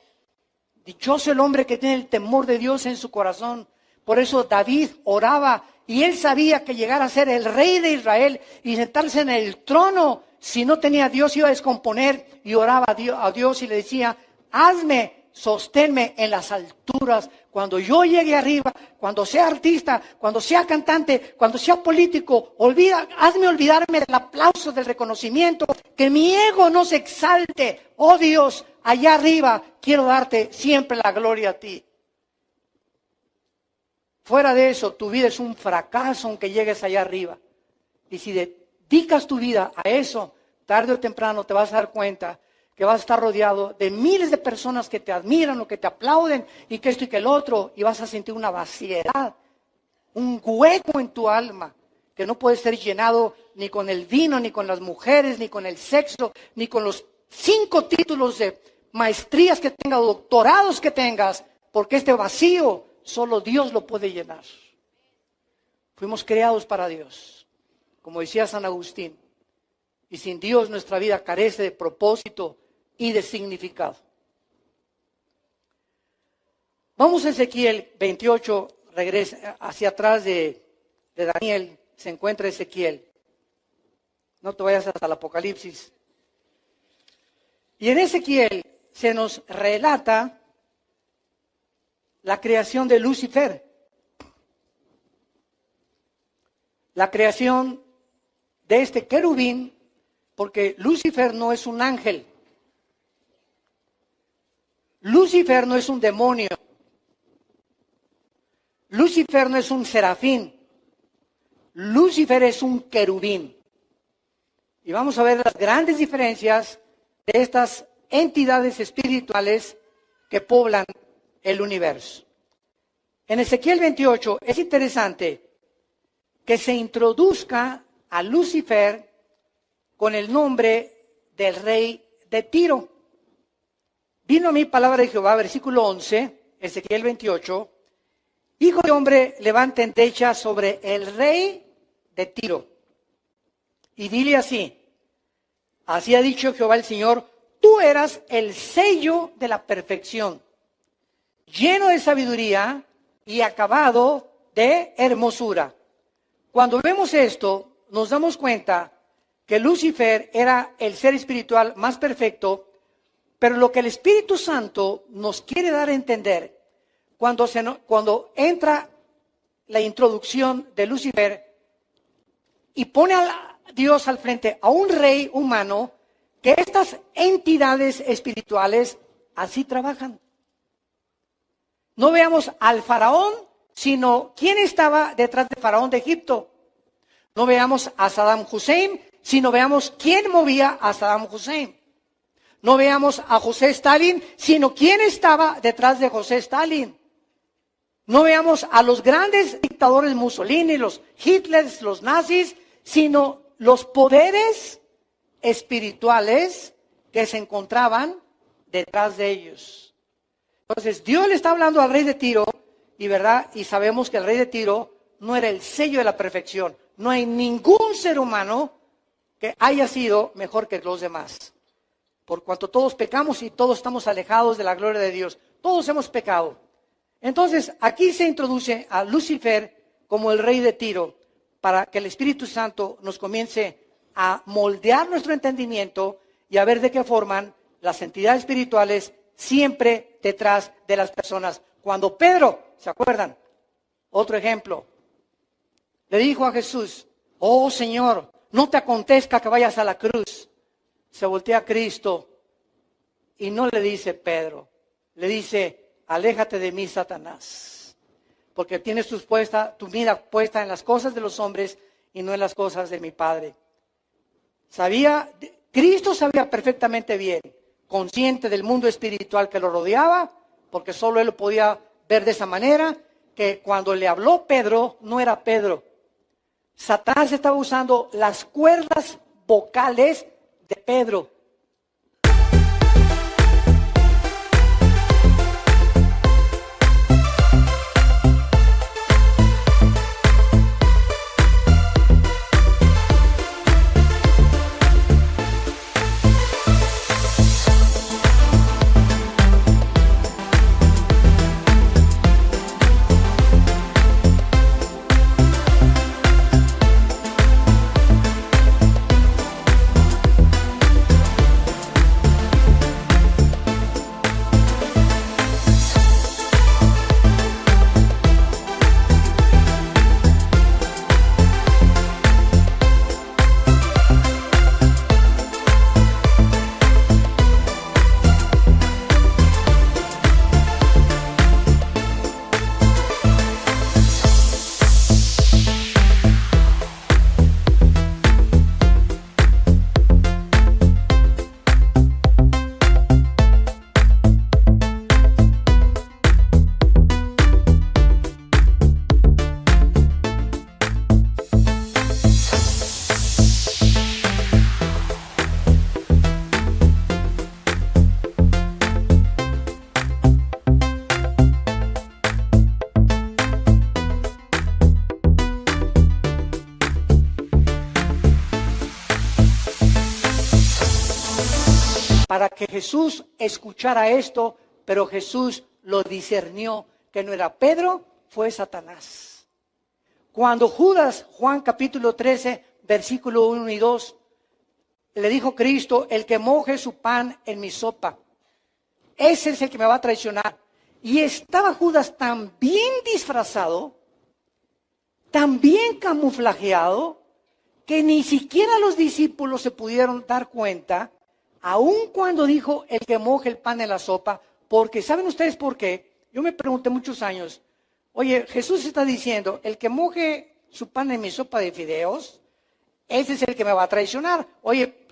Dichoso el hombre que tiene el temor de Dios en su corazón. Por eso David oraba y él sabía que llegar a ser el rey de Israel y sentarse en el trono, si no tenía a Dios, iba a descomponer, y oraba a Dios y le decía, hazme, sosténme en las alturas. Cuando yo llegue arriba, cuando sea artista, cuando sea cantante, cuando sea político, hazme olvidarme del aplauso, del reconocimiento, que mi ego no se exalte. Oh Dios, allá arriba quiero darte siempre la gloria a ti. Fuera de eso, tu vida es un fracaso aunque llegues allá arriba. Y si dedicas tu vida a eso, tarde o temprano te vas a dar cuenta que vas a estar rodeado de miles de personas que te admiran o que te aplauden y que esto y que el otro, y vas a sentir una vaciedad, un hueco en tu alma que no puede ser llenado ni con el vino, ni con las mujeres, ni con el sexo, ni con los 5 títulos de maestrías que tengas, doctorados que tengas, porque este vacío solo Dios lo puede llenar. Fuimos creados para Dios, como decía San Agustín, y sin Dios nuestra vida carece de propósito y de significado. Vamos a Ezequiel 28, regresa hacia atrás de Daniel, se encuentra Ezequiel. No te vayas hasta el Apocalipsis. Y en Ezequiel se nos relata la creación de Lucifer. La creación de este querubín, porque Lucifer no es un ángel. Lucifer no es un demonio. Lucifer no es un serafín, Lucifer es un querubín. Y vamos a ver las grandes diferencias de estas entidades espirituales que poblan el universo. En Ezequiel 28 es interesante que se introduzca a Lucifer con el nombre del rey de Tiro. Vino a mí palabra de Jehová, versículo 11, Ezequiel 28. Hijo de hombre, levanta endecha sobre el rey de Tiro. Y dile así, así ha dicho Jehová el Señor, tú eras el sello de la perfección, lleno de sabiduría y acabado de hermosura. Cuando vemos esto, nos damos cuenta que Lucifer era el ser espiritual más perfecto, pero lo que el Espíritu Santo nos quiere dar a entender, cuando entra la introducción de Lucifer y pone a Dios al frente a un rey humano, que estas entidades espirituales así trabajan. No veamos al faraón, sino quién estaba detrás del faraón de Egipto. No veamos a Saddam Hussein, sino veamos quién movía a Saddam Hussein. No veamos a José Stalin, sino quién estaba detrás de José Stalin. No veamos a los grandes dictadores Mussolini, los Hitlers, los nazis, sino los poderes espirituales que se encontraban detrás de ellos. Entonces, Dios le está hablando al rey de Tiro, y sabemos que el rey de Tiro no era el sello de la perfección. No hay ningún ser humano que haya sido mejor que los demás. Por cuanto todos pecamos y todos estamos alejados de la gloria de Dios. Todos hemos pecado. Entonces, aquí se introduce a Lucifer como el rey de Tiro, para que el Espíritu Santo nos comience a moldear nuestro entendimiento y a ver de qué forman las entidades espirituales siempre detrás de las personas. Cuando Pedro, ¿se acuerdan? Otro ejemplo, le dijo a Jesús, oh Señor, no te acontezca que vayas a la cruz. Se voltea a Cristo y no le dice Pedro, le dice, aléjate de mí, Satanás, porque tienes tu mira puesta en las cosas de los hombres y no en las cosas de mi Padre. Cristo sabía perfectamente bien, consciente del mundo espiritual que lo rodeaba, porque solo él lo podía ver de esa manera, que cuando le habló Pedro, no era Pedro. Satanás estaba usando las cuerdas vocales de Pedro. Para que Jesús escuchara esto, pero Jesús lo discernió, que no era Pedro, fue Satanás. Cuando Judas, Juan capítulo 13, versículo 1 y 2, le dijo Cristo, el que moje su pan en mi sopa, ese es el que me va a traicionar. Y estaba Judas tan bien disfrazado, tan bien camuflajeado, que ni siquiera los discípulos se pudieron dar cuenta, aun cuando dijo el que moje el pan en la sopa, porque ¿saben ustedes por qué? Yo me pregunté muchos años, Oye, Jesús está diciendo, el que moje su pan en mi sopa de fideos, ese es el que me va a traicionar. Oye,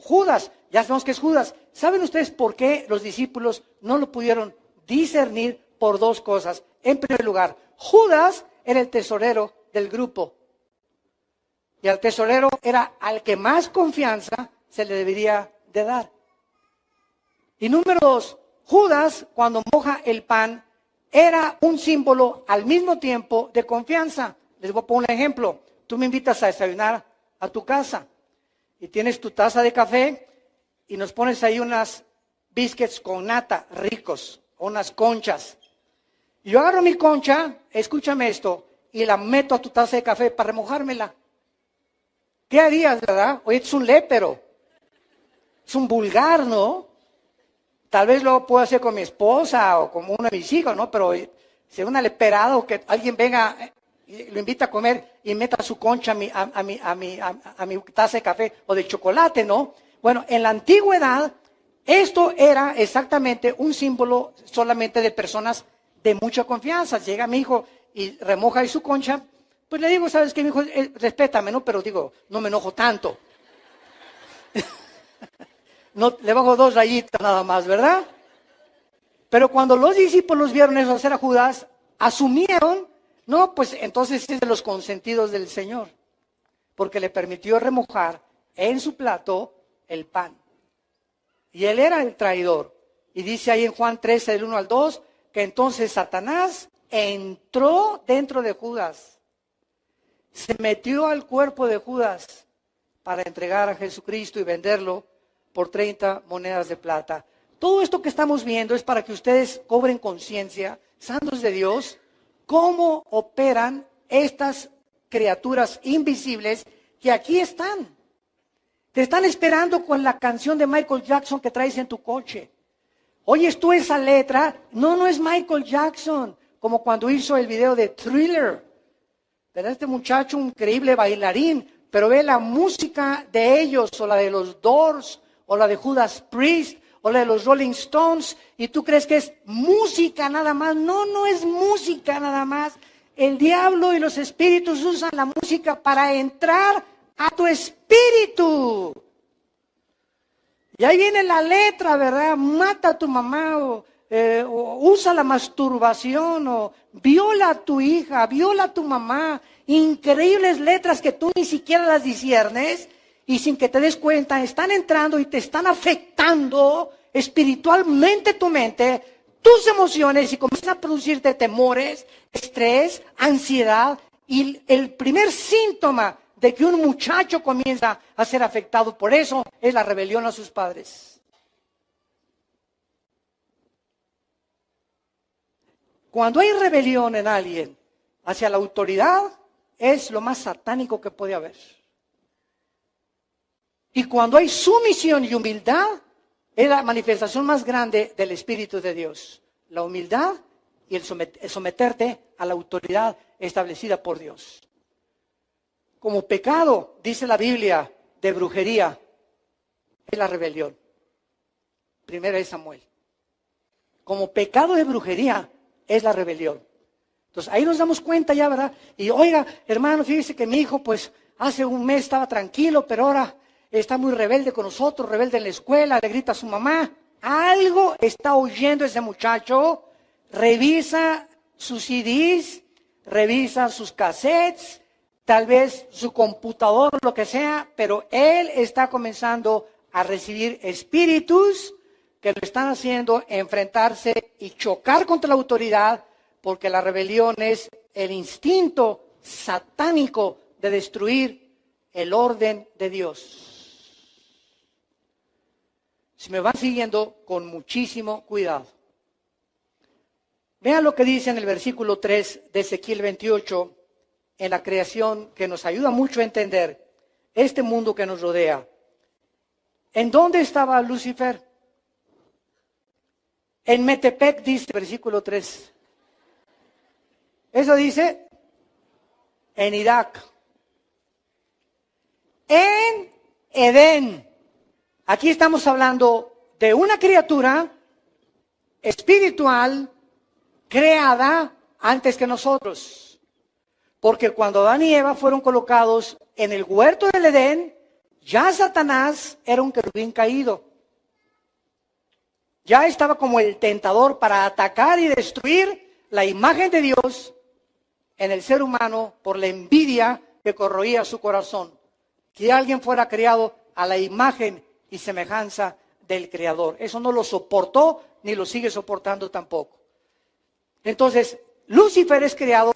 Judas, ya sabemos que es Judas. ¿Saben ustedes por qué los discípulos no lo pudieron discernir? Por dos cosas. En primer lugar, Judas era el tesorero del grupo. Y al tesorero era al que más confianza se le debería de dar. Y número dos, Judas, cuando moja el pan, era un símbolo al mismo tiempo de confianza. Les voy a poner un ejemplo. Tú me invitas a desayunar a tu casa y tienes tu taza de café y nos pones ahí unas biscuits con nata ricos, unas conchas. Y yo agarro mi concha, escúchame esto, y la meto a tu taza de café para remojármela. ¿Qué harías, verdad? Oye, es un lépero. Es un vulgar, ¿no? Tal vez lo puedo hacer con mi esposa o con uno de mis hijos, ¿no? Pero si es una leperada o que alguien venga y lo invita a comer y meta su concha a mi taza de café o de chocolate, ¿no? Bueno, en la antigüedad, esto era exactamente un símbolo solamente de personas de mucha confianza. Llega mi hijo y remoja ahí su concha, pues le digo, ¿sabes qué, mi hijo? Respétame, ¿no? Pero digo, no me enojo tanto. No, le bajo 2 rayitas nada más, ¿verdad? Pero cuando los discípulos vieron eso hacer a Judas, asumieron, no, pues entonces es de los consentidos del Señor, porque le permitió remojar en su plato el pan. Y él era el traidor. Y dice ahí en Juan 13, del 1 al 2, que entonces Satanás entró dentro de Judas, se metió al cuerpo de Judas para entregar a Jesucristo y venderlo por 30 monedas de plata. Todo esto que estamos viendo es para que ustedes cobren conciencia, santos de Dios, cómo operan estas criaturas invisibles que aquí están. Te están esperando con la canción de Michael Jackson que traes en tu coche. ¿Oyes tú esa letra? No es Michael Jackson, como cuando hizo el video de Thriller. ¿Verdad? Este muchacho, un increíble bailarín, pero ve la música de ellos, o la de los Doors, o la de Judas Priest, o la de los Rolling Stones, y tú crees que es música nada más. No es música nada más. El diablo y los espíritus usan la música para entrar a tu espíritu. Y ahí viene la letra, ¿verdad? Mata a tu mamá, o usa la masturbación, o viola a tu hija, viola a tu mamá. Increíbles letras que tú ni siquiera las disciernes, y sin que te des cuenta, están entrando y te están afectando espiritualmente tu mente, tus emociones, y comienzan a producirte temores, estrés, ansiedad. Y el primer síntoma de que un muchacho comienza a ser afectado por eso es la rebelión a sus padres. Cuando hay rebelión en alguien hacia la autoridad, es lo más satánico que puede haber. Y cuando hay sumisión y humildad, es la manifestación más grande del Espíritu de Dios. La humildad y el someterte a la autoridad establecida por Dios. Como pecado, dice la Biblia, de brujería, es la rebelión. Primera es Samuel. Como pecado de brujería es la rebelión. Entonces ahí nos damos cuenta ya, ¿verdad? Y oiga, hermano, fíjese que mi hijo, pues hace un mes estaba tranquilo, pero ahora está muy rebelde con nosotros, rebelde en la escuela, le grita a su mamá. Algo está oyendo ese muchacho. Revisa sus CDs, revisa sus cassettes, tal vez su computador, lo que sea, pero él está comenzando a recibir espíritus que lo están haciendo enfrentarse y chocar contra la autoridad, porque la rebelión es el instinto satánico de destruir el orden de Dios. Si me van siguiendo, con muchísimo cuidado. Vean lo que dice en el versículo 3 de Ezequiel 28, en la creación, que nos ayuda mucho a entender este mundo que nos rodea. ¿En dónde estaba Lucifer? En Metepec, dice versículo 3. Eso dice en Irak. En Edén. Aquí estamos hablando de una criatura espiritual creada antes que nosotros. Porque cuando Adán y Eva fueron colocados en el huerto del Edén, ya Satanás era un querubín caído. Ya estaba como el tentador para atacar y destruir la imagen de Dios en el ser humano por la envidia que corroía su corazón. Que alguien fuera creado a la imagen y semejanza del Creador. Eso no lo soportó ni lo sigue soportando tampoco. Entonces, Lucifer es creado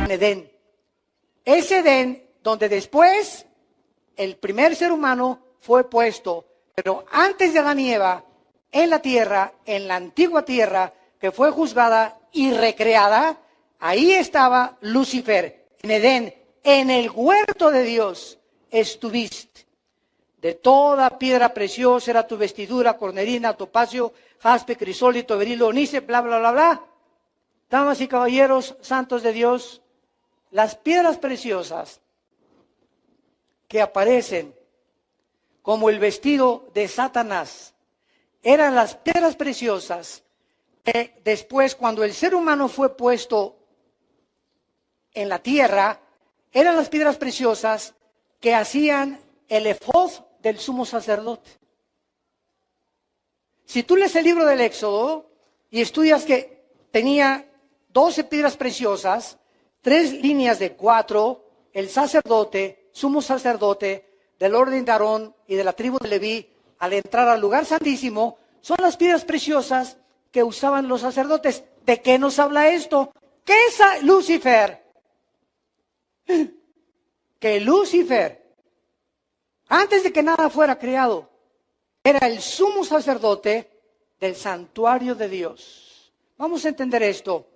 Edén. Ese Edén donde después el primer ser humano fue puesto, pero antes de Adán y Eva, en la tierra, en la antigua tierra, que fue juzgada y recreada, ahí estaba Lucifer, en Edén, en el huerto de Dios estuviste. De toda piedra preciosa era tu vestidura, cornerina, topacio, jaspe, crisólito, berilo, onice, bla, bla, bla, bla. Damas y caballeros, santos de Dios, las piedras preciosas que aparecen como el vestido de Satanás eran las piedras preciosas que después, cuando el ser humano fue puesto en la tierra, eran las piedras preciosas que hacían el efod del sumo sacerdote. Si tú lees el libro del Éxodo y estudias que tenía 12 piedras preciosas, 3 líneas de 4, el sacerdote, sumo sacerdote, del orden de Aarón y de la tribu de Leví, al entrar al lugar santísimo, son las piedras preciosas que usaban los sacerdotes. ¿De qué nos habla esto? ¿Qué es Lucifer? Que Lucifer, antes de que nada fuera creado, era el sumo sacerdote del santuario de Dios. Vamos a entender esto.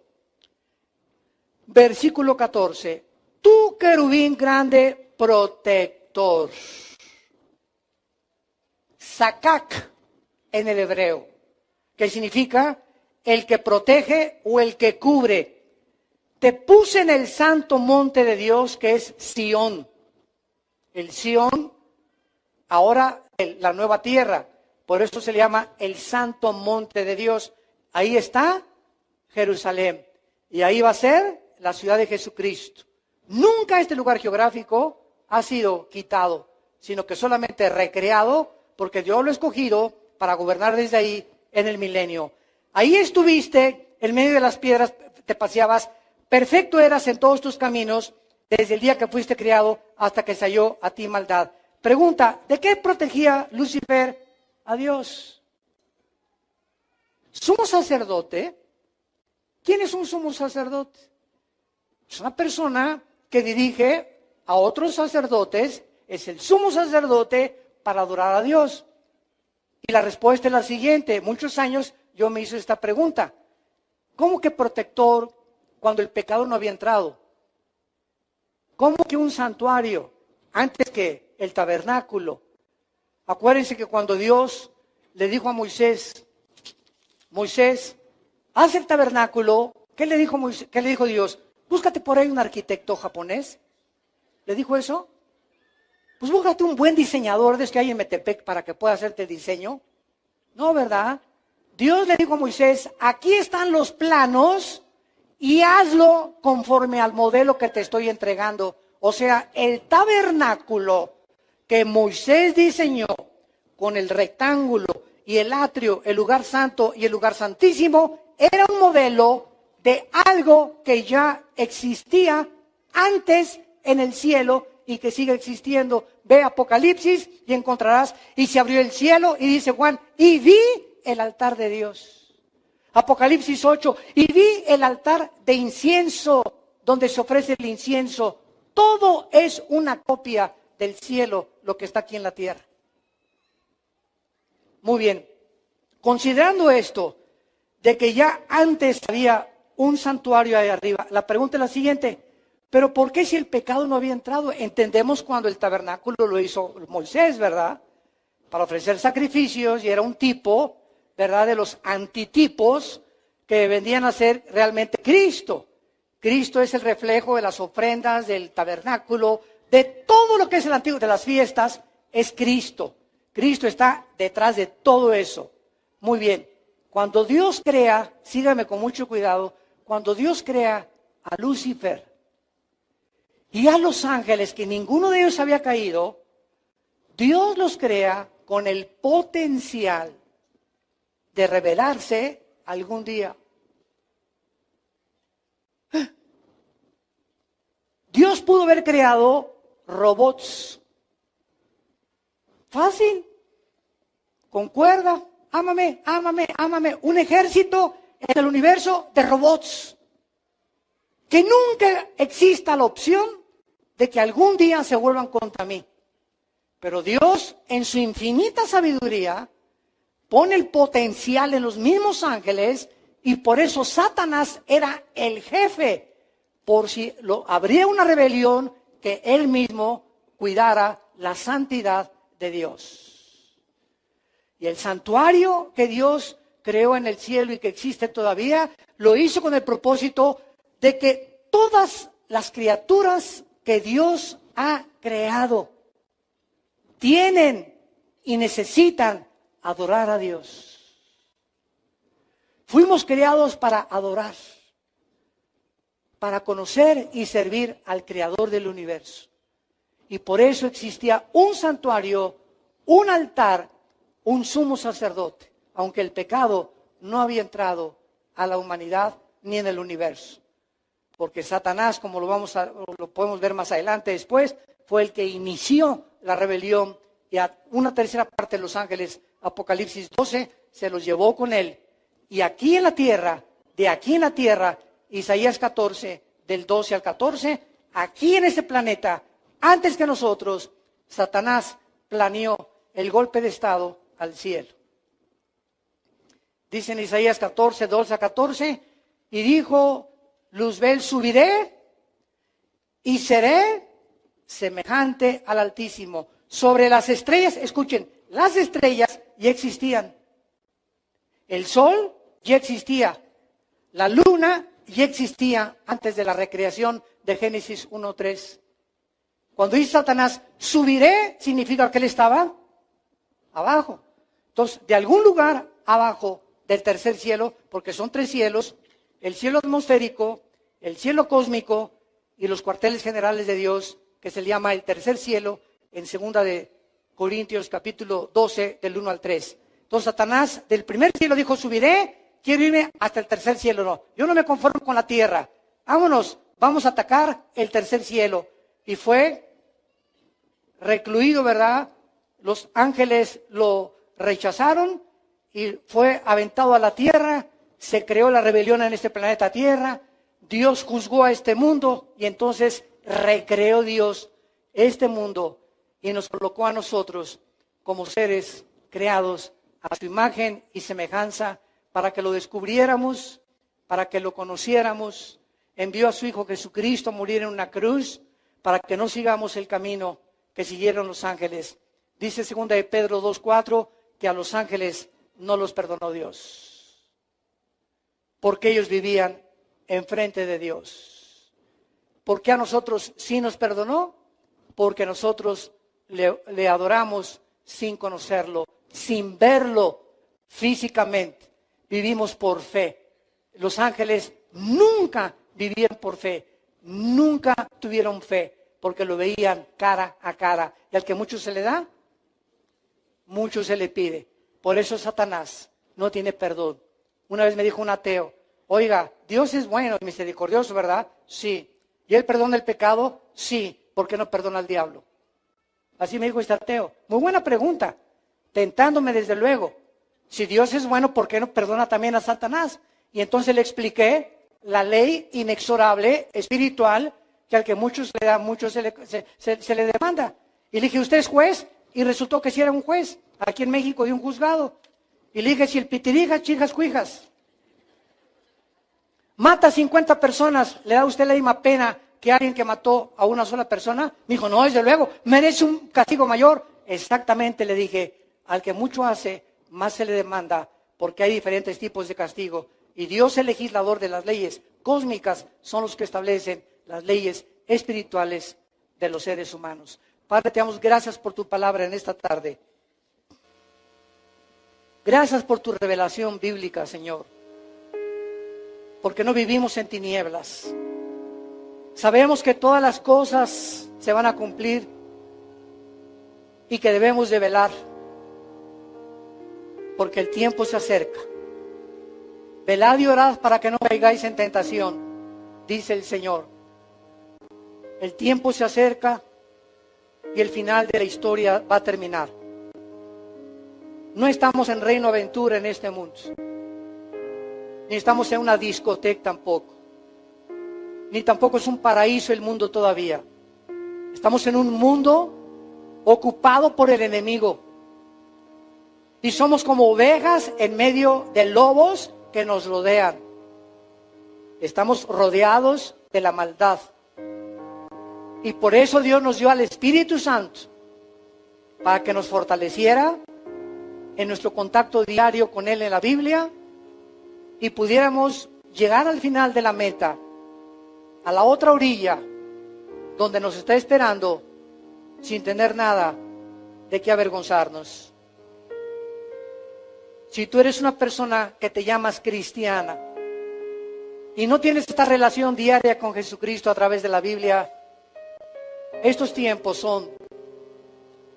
Versículo 14. Tú, querubín grande, protector. Sakak en el hebreo, que significa el que protege o el que cubre. Te puse en el santo monte de Dios, que es Sión. El Sión, ahora la nueva tierra. Por eso se le llama el santo monte de Dios. Ahí está Jerusalén. Y ahí va a ser la ciudad de Jesucristo. Nunca este lugar geográfico ha sido quitado, sino que solamente recreado, porque Dios lo ha escogido para gobernar desde ahí en el milenio. Ahí estuviste, en medio de las piedras te paseabas, perfecto eras en todos tus caminos, desde el día que fuiste creado hasta que se halló a ti maldad. Pregunta, ¿de qué protegía Lucifer a Dios? ¿Sumo sacerdote? ¿Quién es un sumo sacerdote? Es una persona que dirige a otros sacerdotes, es el sumo sacerdote para adorar a Dios. Y la respuesta es la siguiente. Muchos años yo me hice esta pregunta. ¿Cómo que protector cuando el pecador no había entrado? ¿Cómo que un santuario antes que el tabernáculo? Acuérdense que cuando Dios le dijo a Moisés, haz el tabernáculo ¿Qué le dijo qué le dijo Dios? Búscate por ahí un arquitecto japonés. ¿Le dijo eso? Pues búscate un buen diseñador de los que hay en Metepec para que pueda hacerte el diseño. No, ¿verdad? Dios le dijo a Moisés, aquí están los planos y hazlo conforme al modelo que te estoy entregando. O sea, el tabernáculo que Moisés diseñó con el rectángulo y el atrio, el lugar santo y el lugar santísimo, era un modelo de algo que ya existía antes en el cielo y que sigue existiendo. Ve Apocalipsis y encontrarás, y se abrió el cielo, y dice Juan, y vi el altar de Dios. Apocalipsis 8, y vi el altar de incienso, donde se ofrece el incienso. Todo es una copia del cielo, lo que está aquí en la tierra. Muy bien, considerando esto, de que ya antes había un santuario ahí arriba, la pregunta es la siguiente, pero ¿por qué si el pecado no había entrado? Entendemos cuando el tabernáculo lo hizo Moisés, ¿verdad? Para ofrecer sacrificios, y era un tipo, ¿verdad?, de los antitipos que vendían a ser realmente Cristo. Cristo es el reflejo de las ofrendas, del tabernáculo, de todo lo que es el antiguo, de las fiestas, es Cristo. Cristo está detrás de todo eso. Muy bien, cuando Dios crea, sígame con mucho cuidado, cuando Dios crea a Lucifer y a los ángeles, que ninguno de ellos había caído, Dios los crea con el potencial de revelarse algún día. Dios pudo haber creado robots. Fácil. Con cuerda. Ámame, ámame, ámame. Un ejército en el universo de robots. Que nunca exista la opción de que algún día se vuelvan contra mí. Pero Dios, en su infinita sabiduría, pone el potencial en los mismos ángeles, y por eso Satanás era el jefe. Por si habría una rebelión, que él mismo cuidara la santidad de Dios. Y el santuario que Dios creó en el cielo y que existe todavía, lo hizo con el propósito de que todas las criaturas que Dios ha creado tienen y necesitan adorar a Dios. Fuimos creados para adorar, para conocer y servir al Creador del universo. Y por eso existía un santuario, un altar, un sumo sacerdote, aunque el pecado no había entrado a la humanidad ni en el universo. Porque Satanás, como lo podemos ver más adelante después, fue el que inició la rebelión, y a una tercera parte de los ángeles, Apocalipsis 12, se los llevó con él. Y aquí en la tierra, Isaías 14, del 12 al 14, aquí en ese planeta, antes que nosotros, Satanás planeó el golpe de estado al cielo. Dice en Isaías 14, 12 a 14, y dijo Luzbel, subiré y seré semejante al Altísimo. Sobre las estrellas, escuchen, las estrellas ya existían. El sol ya existía. La luna ya existía antes de la recreación de Génesis 1:3. Cuando dice Satanás, subiré, significa que él estaba abajo. Entonces, de algún lugar abajo del tercer cielo, porque son 3 cielos, el cielo atmosférico, el cielo cósmico y los cuarteles generales de Dios, que se le llama el tercer cielo, en 2 de Corintios capítulo 12, del 1 al 3. Entonces Satanás del primer cielo dijo, subiré, quiero irme hasta el tercer cielo. No, yo no me conformo con la tierra. Vámonos, vamos a atacar el tercer cielo. Y fue recluido, ¿verdad? Los ángeles lo rechazaron y fue aventado a la tierra. Se creó la rebelión en este planeta Tierra. Dios juzgó a este mundo y entonces recreó Dios este mundo y nos colocó a nosotros como seres creados a su imagen y semejanza para que lo descubriéramos, para que lo conociéramos. Envió a su Hijo Jesucristo a morir en una cruz para que no sigamos el camino que siguieron los ángeles. Dice 2 de Pedro 2:4 que a los ángeles no los perdonó Dios, porque ellos vivían enfrente de Dios. ¿Por qué a nosotros sí nos perdonó? Porque nosotros le adoramos sin conocerlo, sin verlo físicamente. Vivimos por fe. Los ángeles nunca vivieron por fe, nunca tuvieron fe, porque lo veían cara a cara. Y al que mucho se le da, mucho se le pide. Por eso Satanás no tiene perdón. Una vez me dijo un ateo, oiga, Dios es bueno y misericordioso, ¿verdad? Sí. ¿Y Él perdona el pecado? Sí. ¿Por qué no perdona al diablo? Así me dijo este ateo. Muy buena pregunta, tentándome desde luego. Si Dios es bueno, ¿por qué no perdona también a Satanás? Y entonces le expliqué la ley inexorable, espiritual, que al que mucho se le da, mucho se le demanda. Y le dije, ¿usted es juez? Y resultó que sí era un juez, aquí en México, de un juzgado. Y le dije, si el pitirijas, chijas, cuijas, mata a 50 personas, ¿le da a usted la misma pena que alguien que mató a una sola persona? Me dijo, no, desde luego, merece un castigo mayor. Exactamente, le dije, al que mucho hace, más se le demanda, porque hay diferentes tipos de castigo. Y Dios, el legislador de las leyes cósmicas, son los que establecen las leyes espirituales de los seres humanos. Padre, te damos gracias por tu palabra en esta tarde. Gracias por tu revelación bíblica, Señor. Porque no vivimos en tinieblas. Sabemos que todas las cosas se van a cumplir y que debemos de velar. Porque el tiempo se acerca. Velad y orad para que no caigáis en tentación, dice el Señor. El tiempo se acerca y el final de la historia va a terminar. No estamos en Reino Aventura en este mundo. Ni estamos en una discoteca tampoco. Ni tampoco es un paraíso el mundo todavía. Estamos en un mundo ocupado por el enemigo. Y somos como ovejas en medio de lobos que nos rodean. Estamos rodeados de la maldad. Y por eso Dios nos dio al Espíritu Santo, para que nos fortaleciera en nuestro contacto diario con Él en la Biblia y pudiéramos llegar al final de la meta, a la otra orilla, donde nos está esperando, sin tener nada de qué avergonzarnos. Si tú eres una persona que te llamas cristiana y no tienes esta relación diaria con Jesucristo a través de la Biblia, estos tiempos son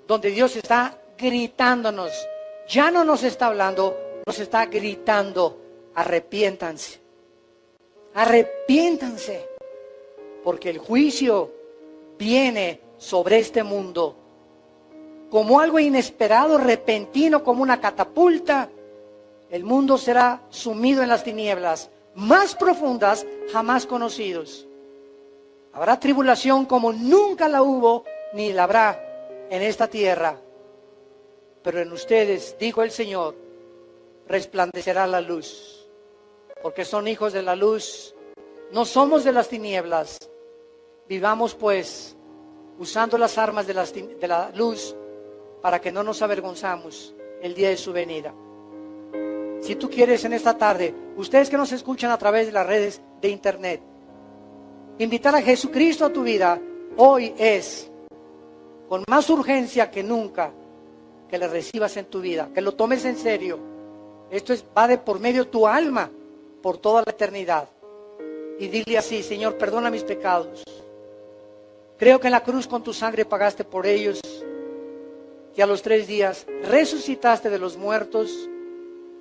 donde Dios está gritándonos. Ya no nos está hablando, nos está gritando, arrepiéntanse. Arrepiéntanse, porque el juicio viene sobre este mundo como algo inesperado, repentino, como una catapulta. El mundo será sumido en las tinieblas más profundas jamás conocidos. Habrá tribulación como nunca la hubo ni la habrá en esta tierra. Pero en ustedes, dijo el Señor, resplandecerá la luz. Porque son hijos de la luz, no somos de las tinieblas. Vivamos pues usando las armas de la luz para que no nos avergonzamos el día de su venida. Si tú quieres en esta tarde, ustedes que nos escuchan a través de las redes de internet, invitar a Jesucristo a tu vida, hoy es con más urgencia que nunca que le recibas en tu vida, que lo tomes en serio. Esto va de por medio de tu alma por toda la eternidad. Y dile así: Señor, perdona mis pecados. Creo que en la cruz con tu sangre pagaste por ellos, y a los 3 días resucitaste de los muertos,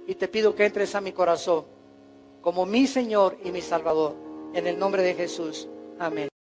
y te pido que entres a mi corazón como mi Señor y mi Salvador. En el nombre de Jesús. Amén.